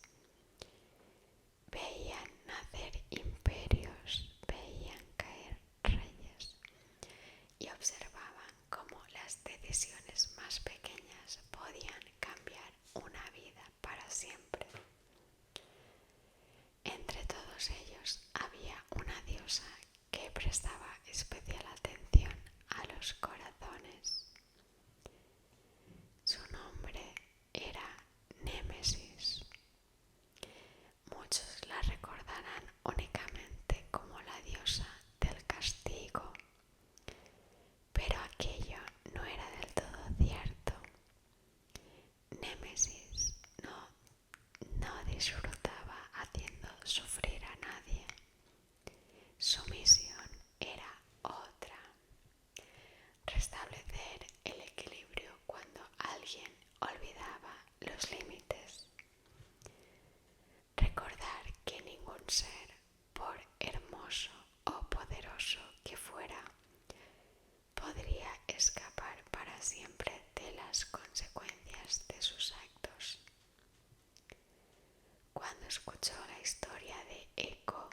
Veían nacer imperios, veían caer reyes y observaban cómo las decisiones más pequeñas podían cambiar una vida para siempre. Entre todos ellos había una diosa que prestaba especial atención a los corazones. Su nombre era Némesis. Muchos la recordarán únicamente como la diosa del castigo, pero aquello no era del todo cierto. Némesis no disfrutaba haciendo sufrir a nadie. Su misión era otra: restablecer el equilibrio cuando alguien olvidaba los límites. Recordar que ningún ser, por hermoso o poderoso que fuera, podría escapar para siempre de las consecuencias de sus actos. Cuando escuchó la historia de Eco,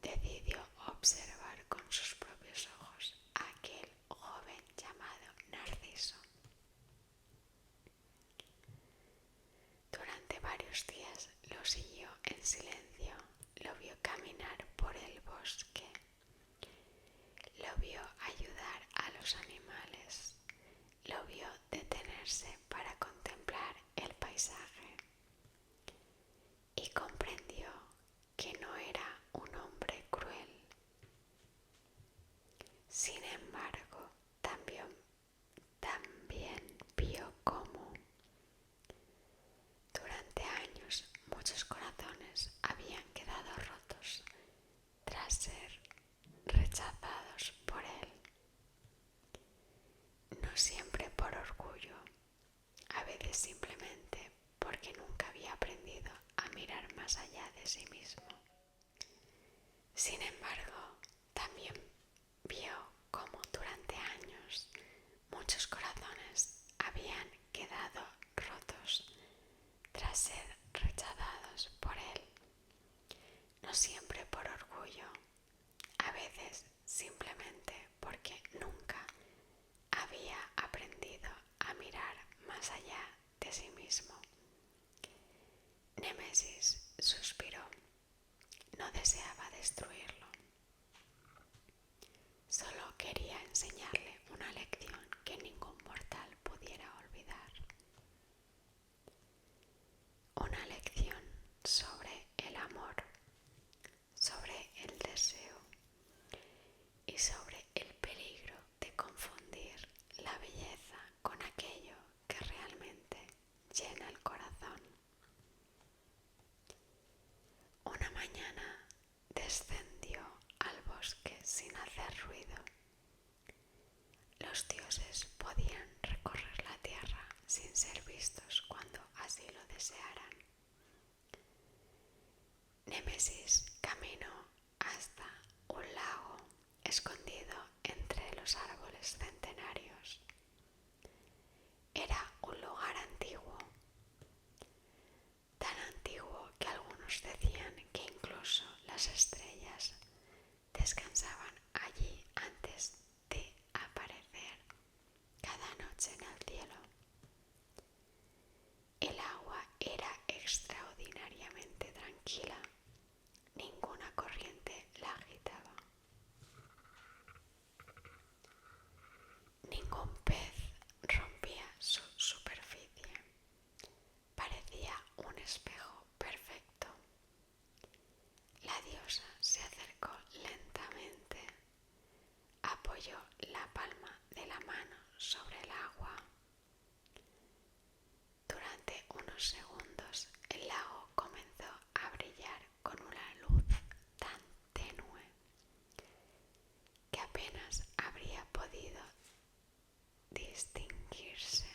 decidió observar con sus propios ojos a aquel joven llamado Narciso. Durante varios días lo siguió en silencio, lo vio caminar por el bosque, lo vio ayudar a los animales, lo vio detenerse para contemplar el paisaje y comprendió que no era un hombre cruel. Sin embargo, también vio cómo durante años muchos corazones habían quedado rotos tras ser rechazados por él. No siempre por orgullo, a veces simplemente porque nunca había aprendido a mirar más allá de sí mismo. Sin embargo, también vio cómo durante años muchos corazones habían quedado rotos tras ser rechazados por él. No siempre por orgullo, a veces simplemente porque nunca había aprendido a mirar más allá de sí mismo. Némesis suspiró. No deseaba destruirlo. Solo quería enseñarle una lección que ningún mortal pudiera olvidar. Una lección sobre el amor, sobre el deseo y sobre el peligro de confundir la belleza con aquello que realmente llena el corazón. Una mañana descendió al bosque sin hacer ruido. Los dioses podían recorrer la tierra sin ser vistos cuando así lo desearan. Némesis caminó hasta un lago escondido entre los árboles centenarios. Era un lugar antiguo, tan antiguo que algunos decían que incluso las estrellas descansaban allí antes de aparecer cada noche en el cielo. El agua era extraordinariamente tranquila, ninguna corriente la agitaba. Ningún pez rompía su superficie. Parecía un espejo perfecto. La diosa se acercó lentamente, apoyó la palma de la mano sobre el agua. Durante unos segundos el lago comenzó a brillar con una luz tan tenue que apenas habría podido distinguirse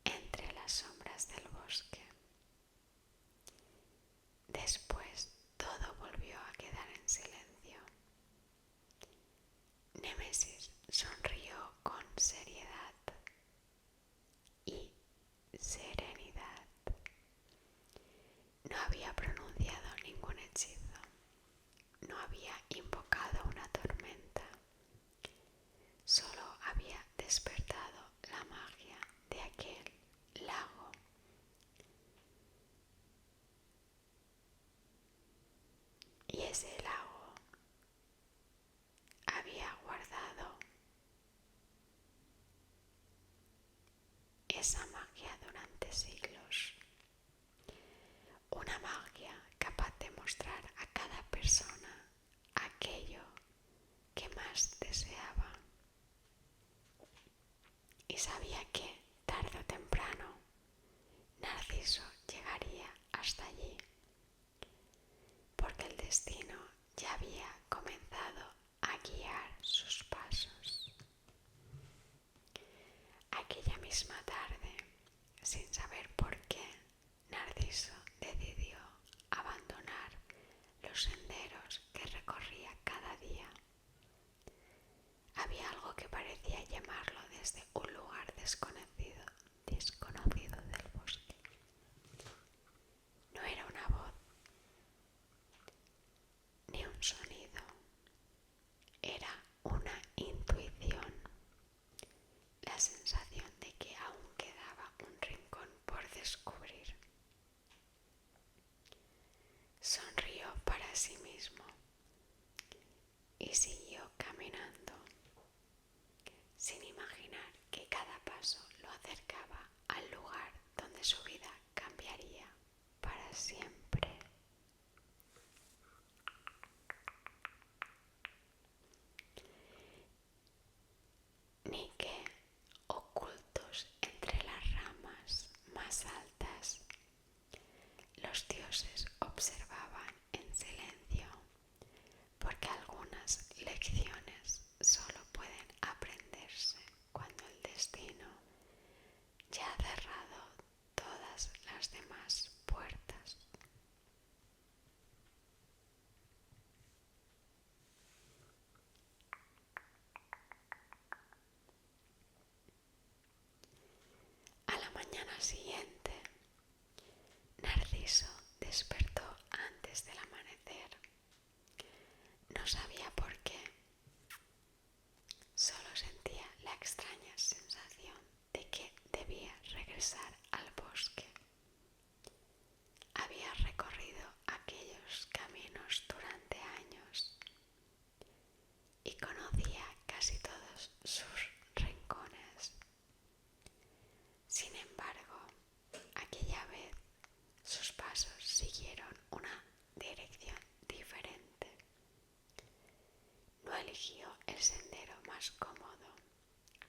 entre las sombras del bosque. Después todo volvió a quedar en silencio. Némesis sonrió con seriedad y serenidad. No había pronunciado ningún hechizo, no había invocado una tormenta, solo había despertado la magia de aquel lago. Y ese lago había guardado esa magia durante siglos. Una magia capaz de mostrar a cada persona aquello que más deseaba. Y sabía que, tarde o temprano, Narciso llegaría hasta allí, porque el destino ya había comenzado a guiar sus pasos. Aquella misma tarde, sin saber por qué, Narciso decidió abandonar los senderos que recorría cada día. Había algo que parecía llamarlo desde un lugar desconocido del bosque. No era una voz, ni un sonido, era una intuición, la sensación de que aún quedaba un rincón por descubrir. Sonrió para sí mismo y siguió caminando, sin imaginar que cada paso lo acercaba al lugar donde su vida cambiaría para siempre. Ni que, ocultos entre las ramas más altas, los dioses observaban en silencio, porque algunas lecciones solo pueden aprenderse cuando el destino ya ha cerrado todas las demás puertas. A la mañana siguiente, Narciso despertó antes del amanecer. No sabía por qué, solo sentía la extraña sensación de que debía regresar al bosque. Había recorrido aquellos caminos durante años y conocía casi todos sus rincones. Sin embargo, aquella vez sus pasos siguieron una dirección diferente. No eligió el sendero más cómodo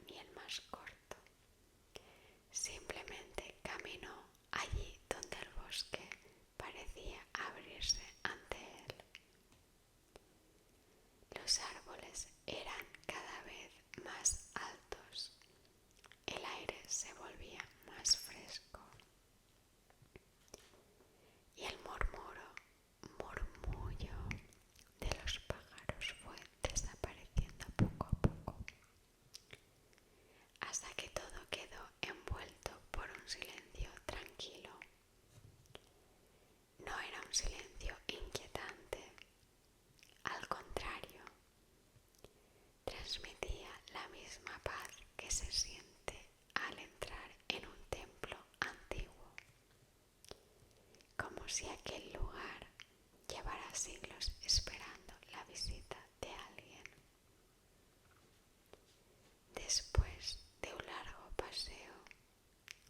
ni el más corto. Simplemente caminó allí donde el bosque parecía abrirse ante él. Los árboles eran cada vez más altos. El aire se volvía más fresco y el murmuro como si aquel lugar llevara siglos esperando la visita de alguien. Después de un largo paseo,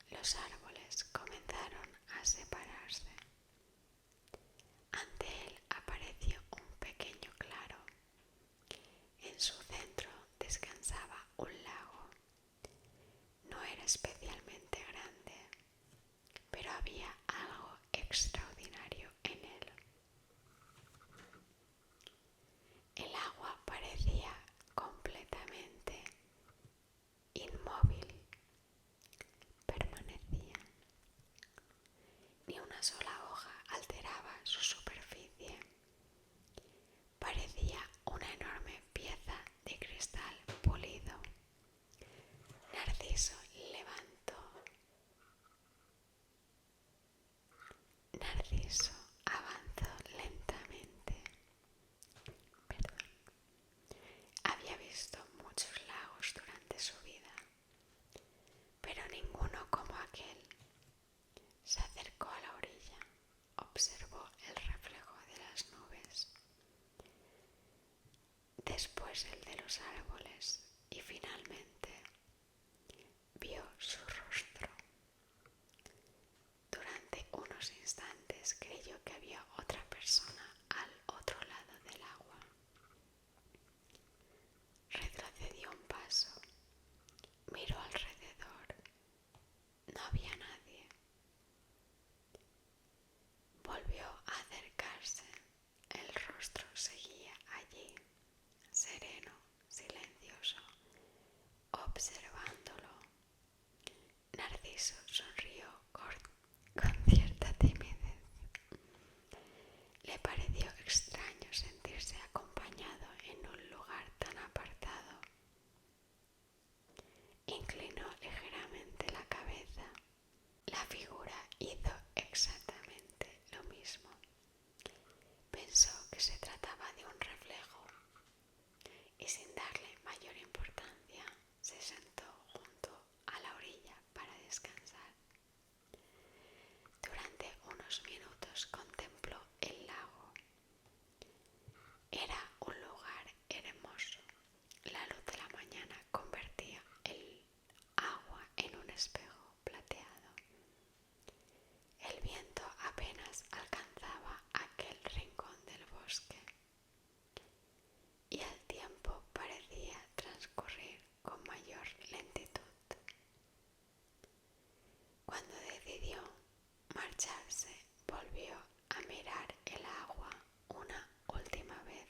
los árboles comenzaron a separarse. Ante él apareció un pequeño claro. En su centro descansaba un lago. No era especialmente grande, pero había algo extraordinario en él. El agua parecía completamente inmóvil, permanecía. Ni una sola hoja alteraba su superficie. Parecía una enorme pieza de cristal pulido. Narciso avanzó lentamente. Había visto muchos lagos durante su vida, pero ninguno como aquel. Se acercó a la orilla, observó el reflejo de las nubes, después el de los árboles y finalmente vio su rostro. Durante unos instantes creyó que había otra persona al otro lado del agua. Retrocedió un paso, miró alrededor. No había nadie. Volvió a acercarse. El rostro seguía allí, sereno, silencioso, observándolo. Narciso sonrió con cierta timidez. Le pareció extraño sentirse acompañado en un lugar tan apartado. Inclinó ligeramente la cabeza. La figura hizo exactamente lo mismo. Pensó que se trataba de un reflejo y sin darle mayor importancia se sentó junto a la orilla para descansar. Durante unos minutos contempló el lago. Era un lugar hermoso. La luz de la mañana convertía el agua en un espejo plateado. El viento apenas alcanzaba aquel rincón del bosque y el tiempo parecía transcurrir con mayor lentitud. Cuando decidió marcharse, volvió a mirar el agua una última vez.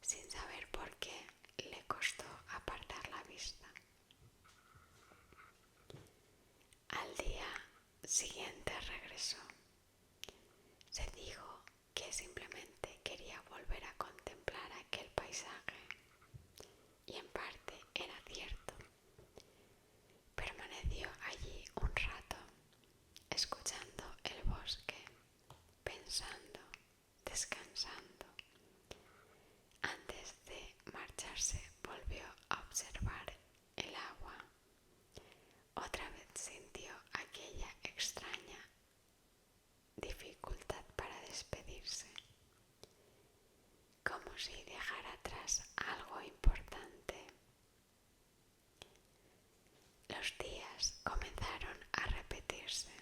Sin saber por qué, le costó apartar la vista. Al día siguiente regresó. Se dijo que simplemente quería volver a contemplar aquel paisaje, y en parte era cierto. Permaneció allí un rato, escuchando el bosque, pensando, descansando. Antes de marcharse volvió a observar el agua. Otra vez sintió aquella extraña dificultad para despedirse, como si dejara atrás algo importante. Los días comenzaron a repetirse.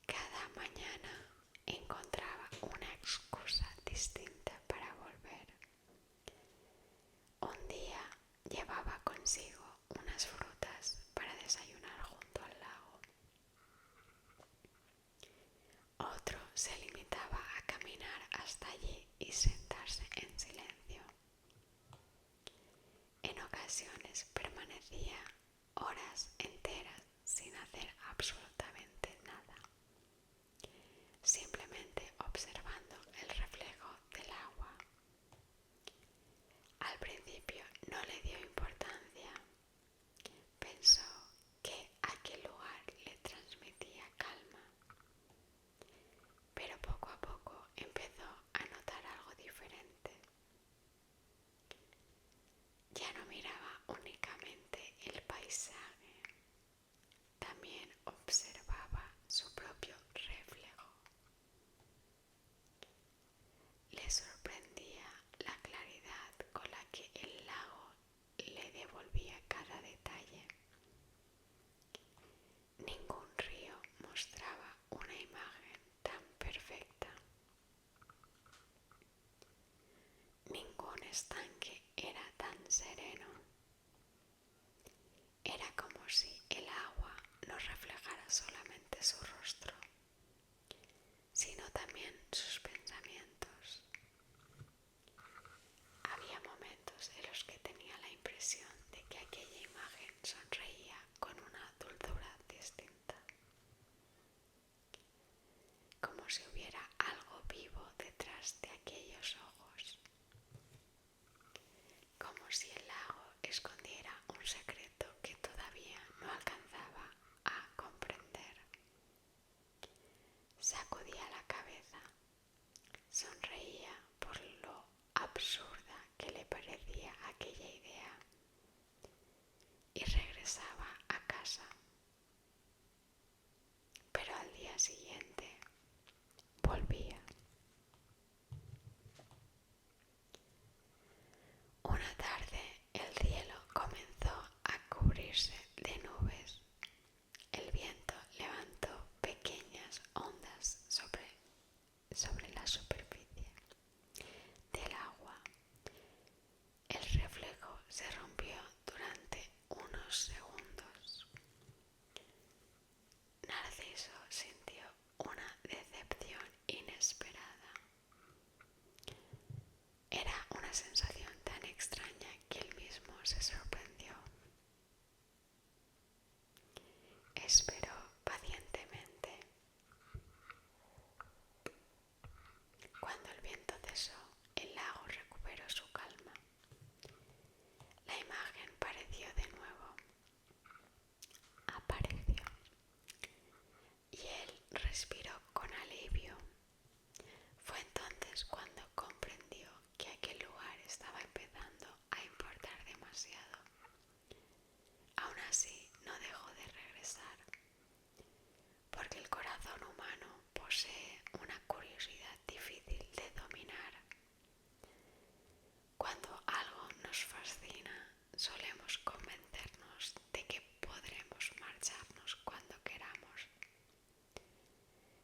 Cada mañana encontraba una excusa distinta para volver. Un día llevaba consigo unas frutas para desayunar junto al lago. Otro se limitaba a caminar hasta allí y sentarse en silencio. En ocasiones permanecía horas enteras sin hacer absolutamente nada, simplemente observando el reflejo del agua. Al principio no le dio importancia. Pensó que aquel lugar le transmitía calma, pero poco a poco empezó a notar algo diferente. Ya no miraba únicamente el paisaje, también observaba solamente su rostro, sino también sus pensamientos. Había momentos en los que tenía la impresión de que aquella imagen sonreía con una dulzura distinta, como si hubiera algo vivo detrás de aquellos ojos, como si el lago escondiera un secreto que todavía no alcanzaba a comprender. Sacudía la cabeza, sonreía por lo absurda que le parecía aquella idea y regresaba a casa. Pero al día siguiente volvía. Una tarde el cielo comenzó a cubrirse de nubes. El viento levantó pequeñas ondas sobre la superficie del agua. El reflejo se rompió durante unos segundos. Narciso sintió una decepción inesperada. Era una sensación tan extraña que él mismo se sorprendió. Esperó pacientemente. Cuando el viento cesó, el lago recuperó su calma. La imagen pareció de nuevo. Apareció. Y él respiró con alivio. Fue entonces cuando comprendió que aquel lugar estaba empezando a importar demasiado. Aún así, no dejó de regresar, porque el corazón humano posee una curiosidad difícil de dominar. Cuando algo nos fascina, solemos convencernos de que podremos marcharnos cuando queramos,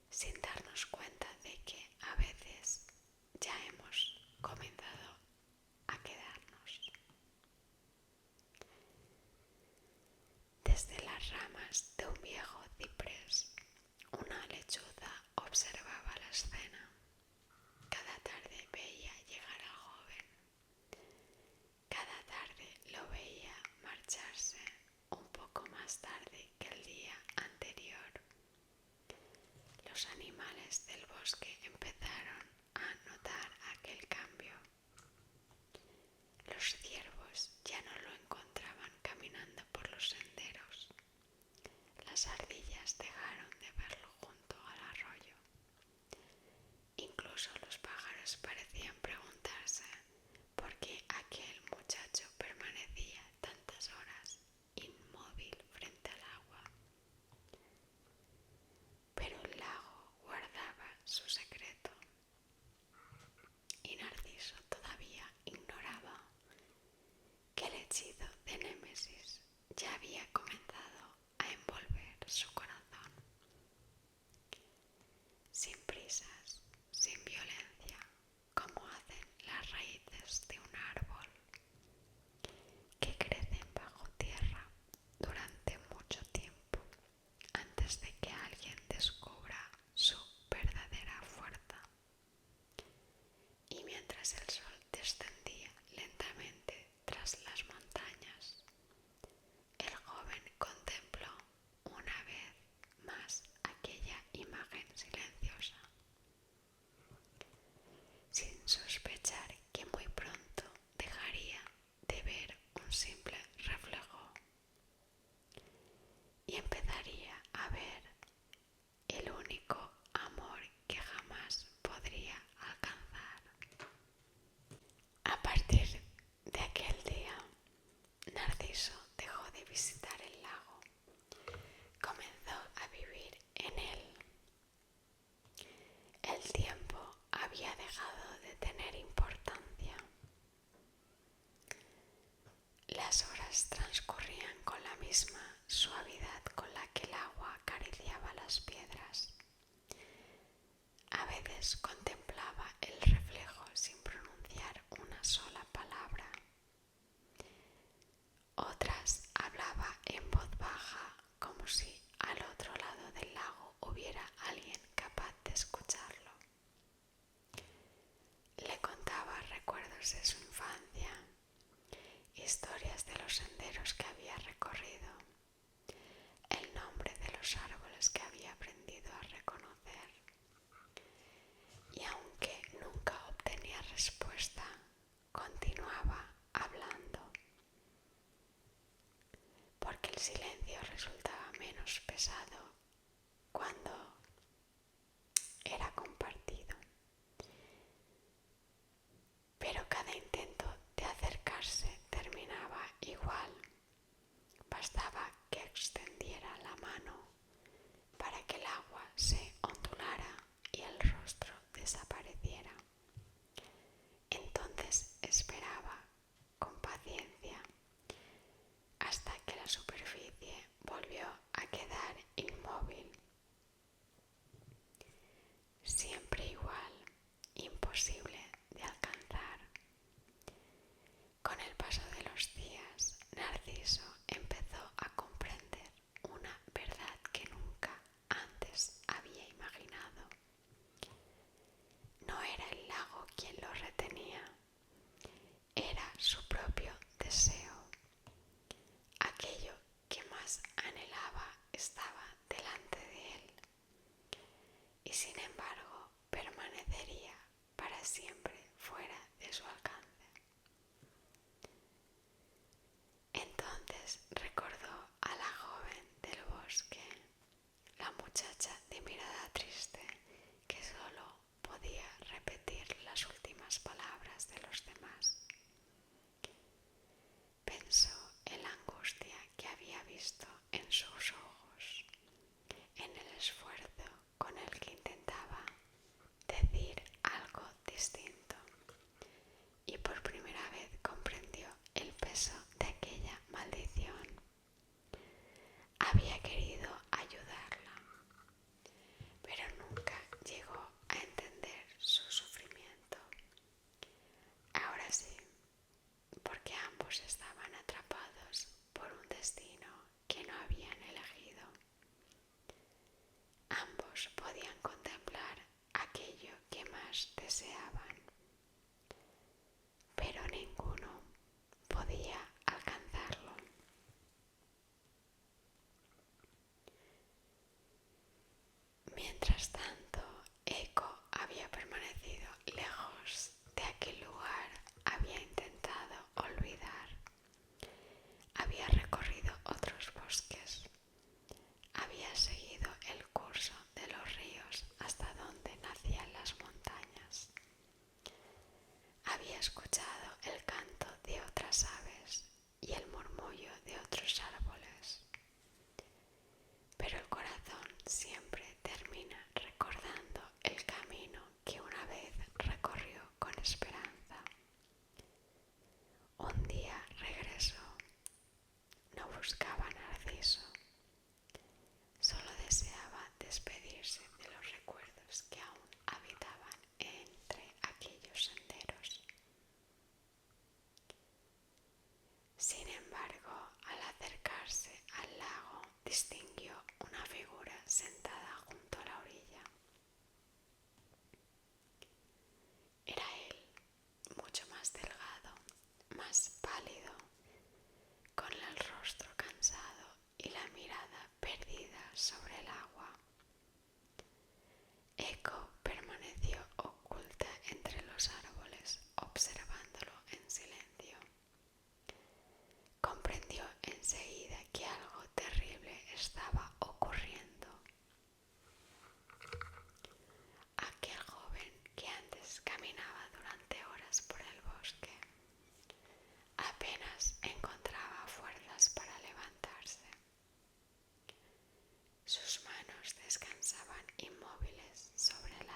sin darnos cuenta de que a veces ya hemos comenzado a quedarnos. Desde las ramas de un viejo ciprés, una lechuza observaba la escena. Cada tarde veía llegar al joven. Cada tarde lo veía marcharse un poco más tarde que el día anterior. Los animales del bosque empezaron a notar aquel cambio. Los ciervos ya no lo encontraban caminando por los senderos. Las ardillas dejaron de verlo junto al arroyo. Incluso los pájaros parecían preguntarse por qué aquel muchacho permanecía tantas horas inmóvil frente al agua. Pero el lago guardaba su secreto y Narciso todavía ignoraba que el hechizo de Némesis ya había comenzado a envolver su corazón. Sin prisas, sin violencia, como hacen las raíces de un árbol que crecen bajo tierra durante mucho tiempo antes de que alguien descubra su verdadera fuerza. Y mientras el sol descendía lentamente tras las montañas, el joven contempló una vez más aquella imagen silenciosa, sin sospechar que muy pronto dejaría de ver un simple reflejo y empezaría a ver el único amor que jamás podría alcanzar. A partir de aquel día, Narciso dejó de visitar el lago. Comenzó a vivir en él. El tiempo había dejado de tener importancia. Las horas transcurrían con la misma suavidad con la que el agua acariciaba las piedras. A veces contemplaba el reflejo sin pronunciar una sola palabra. Otras hablaba en voz baja, como si al otro lado menos pesado cuando era compartido. Pero cada intento de acercarse terminaba igual. Bastaba que extendiera la mano para que el agua se ondulara y el rostro desapareciera. Entonces esperaba con paciencia hasta que la superficie volvió a quedar inmóvil. Siempre igual, imposible de alcanzar. Con el paso de los días, Narciso empezó a comprender una verdad que nunca antes había imaginado. No era el lago quien lo retenía, era su propio deseo. Aquello que más anhelaba estaba delante de él y sin embargo permanecería para siempre fuera de su alcance. Entonces recordó a la joven del bosque, la muchacha de mirada triste que solo podía repetir las últimas palabras de los demás. Pensó en la angustia que había visto en sus ojos, en el esfuerzo con el que intentaba decir algo distinto, y por primera vez comprendió el peso de aquella maldición. Había querido ayudarla, pero nunca llegó a entender su sufrimiento. Ahora sí, porque ambos estaban atrapados por un destino que no habían elegido. Ambos podían contemplar aquello que más deseaban, pero ninguno podía alcanzarlo. Mientras tanto, Eco había permanecido lejos de aquel lugar, había intentado olvidar, había recorrido otros bosques, había seguido el curso de los ríos hasta donde nacían las montañas, había escuchado el canto de otras aves y el murmullo de otros árboles. Pero el corazón siempre termina recordando el camino que una vez recorrió con esperanza. Un día regresó. No buscaba a Narciso. Solo deseaba despedirse de los recuerdos que aún habitaban entre aquellos senderos. Sin embargo, al acercarse al lago, distinguió una figura sentada junto a la orilla. Era él, mucho más delgado, más pálido, con el rostro cansado y la mirada perdida sobre el agua. Eco permaneció oculta entre los árboles, observándolo en silencio. Comprendió enseguida que algo terrible estaba ocurriendo. Aquel joven que antes caminaba durante horas por el bosque apenas encontraba fuerzas para levantarse. Sus manos descansaban inmóviles sobre el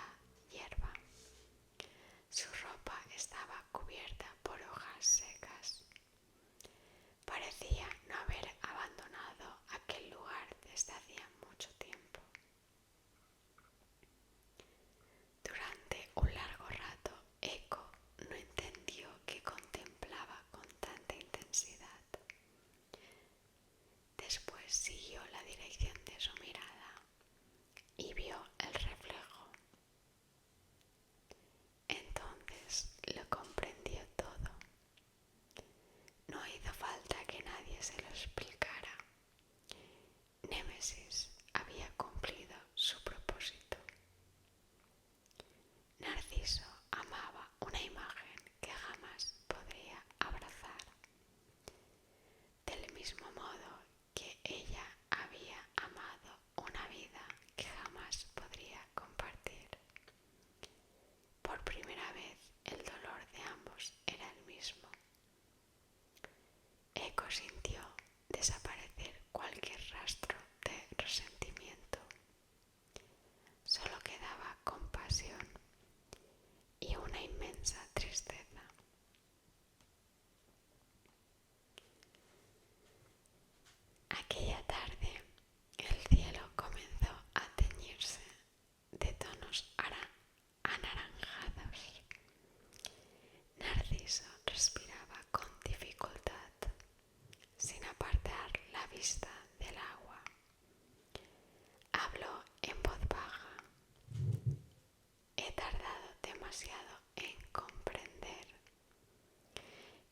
demasiado en comprender.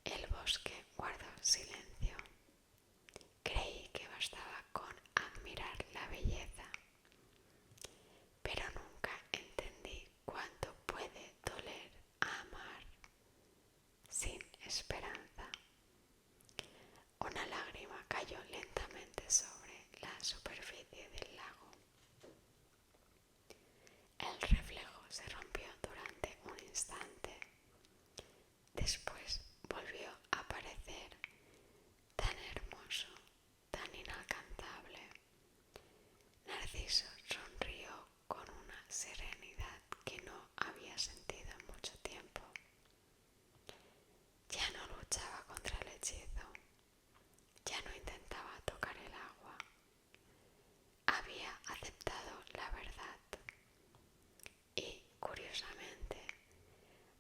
El bosque guardó silencio. Creí que bastaba con admirar la belleza, pero nunca entendí cuánto puede doler amar sin esperanza. Una lágrima cayó lentamente sobre la superficie del lago. El reflejo se rompió durante un instante. Después volvió a aparecer, tan hermoso, tan inalcanzable. Narciso sonrió con una serenidad que no había sentido en mucho tiempo. Ya no luchaba contra el hechizo, ya no intentaba tocar el agua. Había aceptado la verdad y, curiosamente,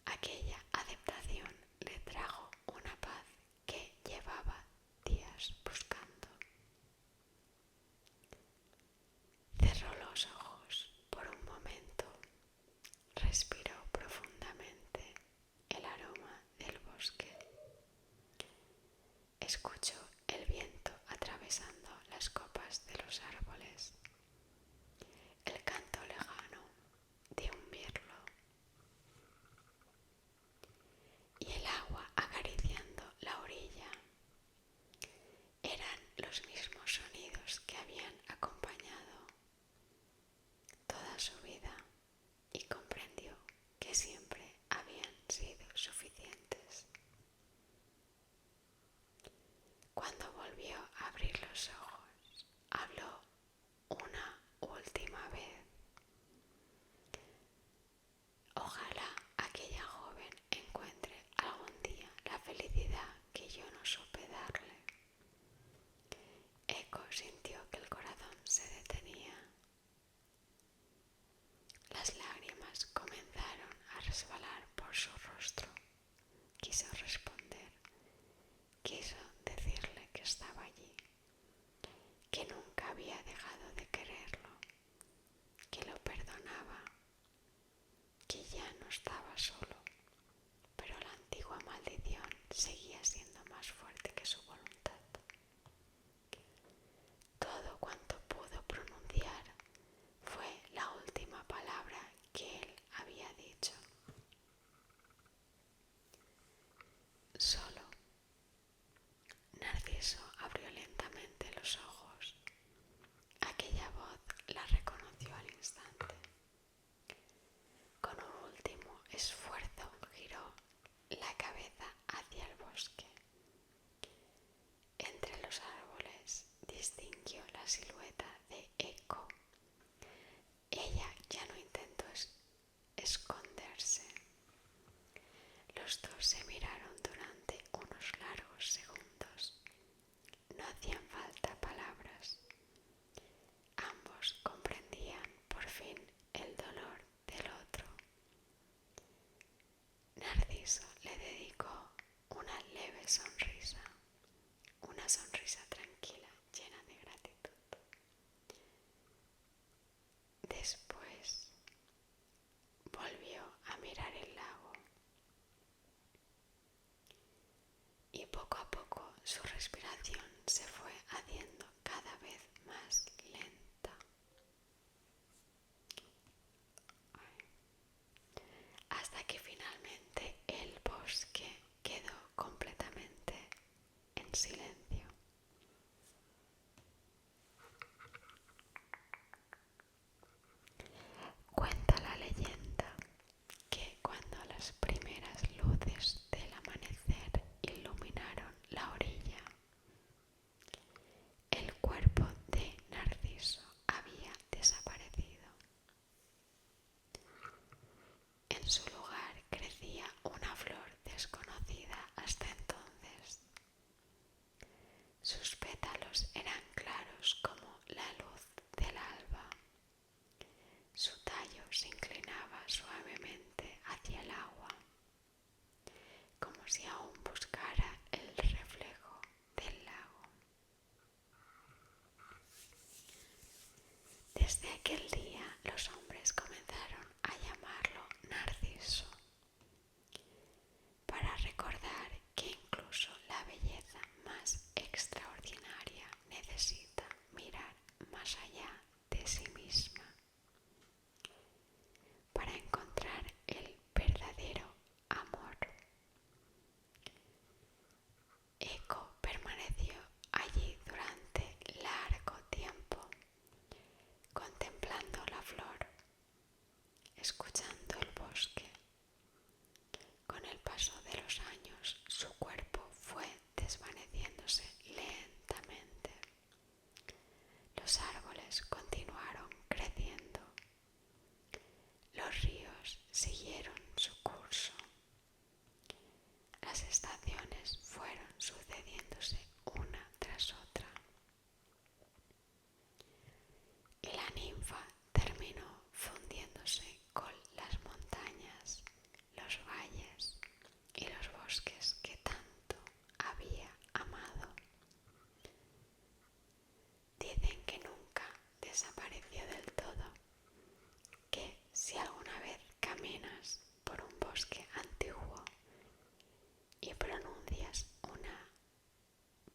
aquella aceptación le trajo una paz que llevaba días buscando. Cerró los ojos por un momento, respiró profundamente el aroma del bosque. Escuchó el viento atravesando las copas de los árboles, el canto lejano de un mirlo y el agua acariciando la orilla. Eran los mismos sonidos que habían acompañado toda su vida y comprendió que siempre habían sido suficientes. Cuando volvió a abrir los ojos, habló una última vez. Ojalá aquella joven encuentre algún día la felicidad que yo no supe darle. Eco sintió que el corazón se detenía. Las lágrimas comenzaron a resbalar por su rostro. Quiso responder, quiso decirle que estaba allí, que nunca había dejado de quererlo, que lo perdonaba, que ya no estaba solo, pero la antigua maldición seguía siendo más fuerte que su voluntad. Todo cuanto pudo pronunciar fue la última palabra que él había dicho. Solo. Narciso abrió lentamente los ojos. Aquella voz la reconoció al instante. Con un último esfuerzo giró la cabeza hacia el bosque. Entre los árboles distinguió la silueta de Eco. Ella ya no intentó esconderse. Los dos se miraron durante unos largos segundos. No hacían falta palabras. Ambos comprendían por fin el dolor del otro. Narciso le dedicó una leve sonrisa, una sonrisa tranquila, llena de gratitud. Después volvió a mirar el lago y poco a poco su respiración se fue haciendo cada vez más lenta. Hasta que finalmente el bosque quedó completamente en silencio. Cuenta la leyenda que cuando las primeras luces del amanecer iluminaron la orilla, el cuerpo de Narciso había desaparecido. En su lugar crecía una flor desconocida hasta entonces. Sus pétalos eran claros como la luz del alba. Su tallo se inclinaba suavemente hacia el agua, como si aún buscara el reflejo del lago. Desde aquel día los hombres comenzaron a llamarlo Narciso. Narciso, para recordar que incluso la belleza más extraordinaria necesita mirar más allá de sí misma para encontrar el verdadero amor. Eco permaneció allí durante largo tiempo, contemplando la flor, escuchando el bosque. Con el paso de los años, su cuerpo fue desvaneciéndose lentamente. Los árboles continuaron creciendo. Los ríos siguieron su curso. Las estaciones fueron sucediéndose una tras otra. Y la ninfa terminó fundiéndose con las montañas, los valles y los bosques que tanto había amado. Dicen que nunca desapareció del todo, que si alguna vez caminas por un bosque antiguo y pronuncias una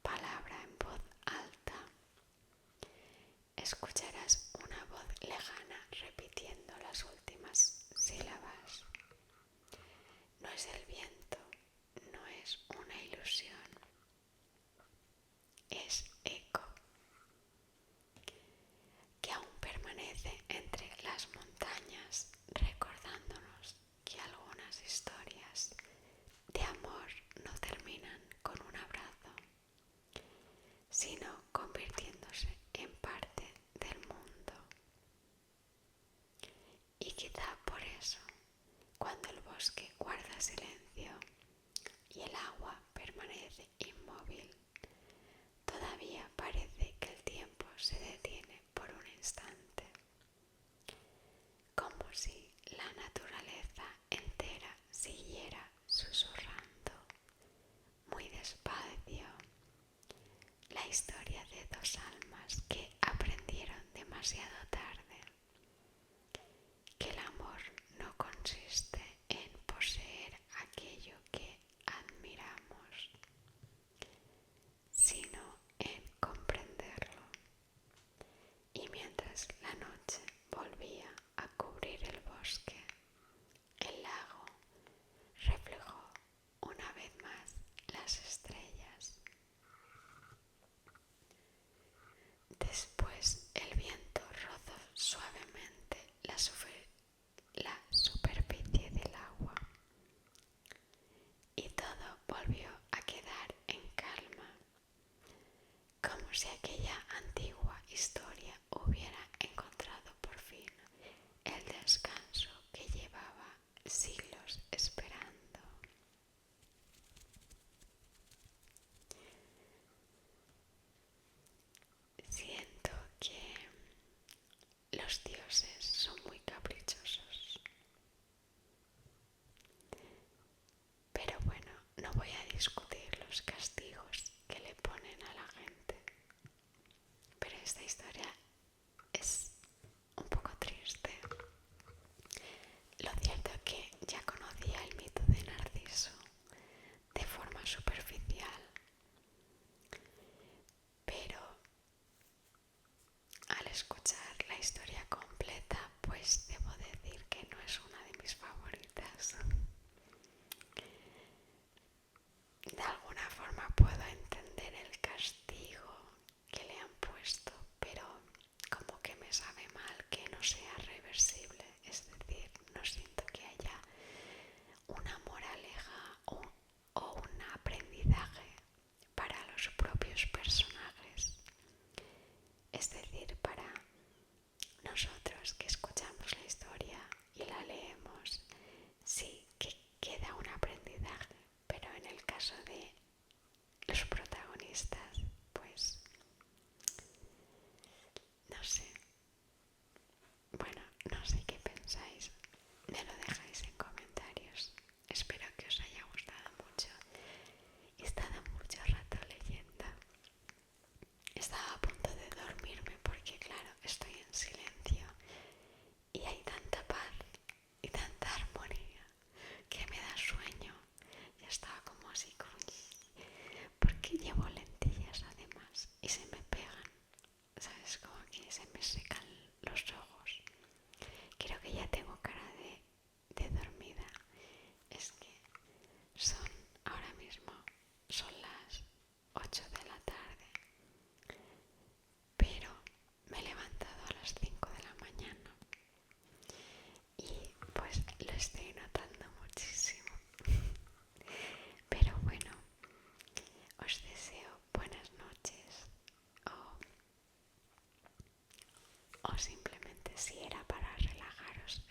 palabra en voz alta, escucharás una voz lejana repitiendo las últimas sílabas. No es el viento, no es una ilusión, es eco, que aún permanece entre las montañas, recordándonos que algunas historias de amor no terminan con un abrazo, sino convirtiéndose en parte del mundo. Y quizá por eso, cuando el bosque guarda silencio y el agua permanece inmóvil, todavía parece que el tiempo se detiene por un instante, como si la naturaleza entera siguiera susurrando muy despacio la historia de dos almas que aprendieron demasiado tarde que el amor no consiste en poseer aquello que admiramos, sino en comprenderlo. Y mientras la noche volvía a cubrir el bosque, el lago reflejó una vez más las estrellas. Después el viento rozó suavemente la superficie del agua y todo volvió a quedar en calma, como si aquella antigua historia hubiera encontrado por fin el descanso que llevaba siglos esperando. Siento que los dioses son muy caprichosos, pero bueno, no voy a discutir los castigos que le ponen a la gente, pero esta historia es un poco triste. Lo cierto es que ya conocía el mito de Narciso de forma superficial, pero al escuchar la historia completa, pues debo si era para relajaros.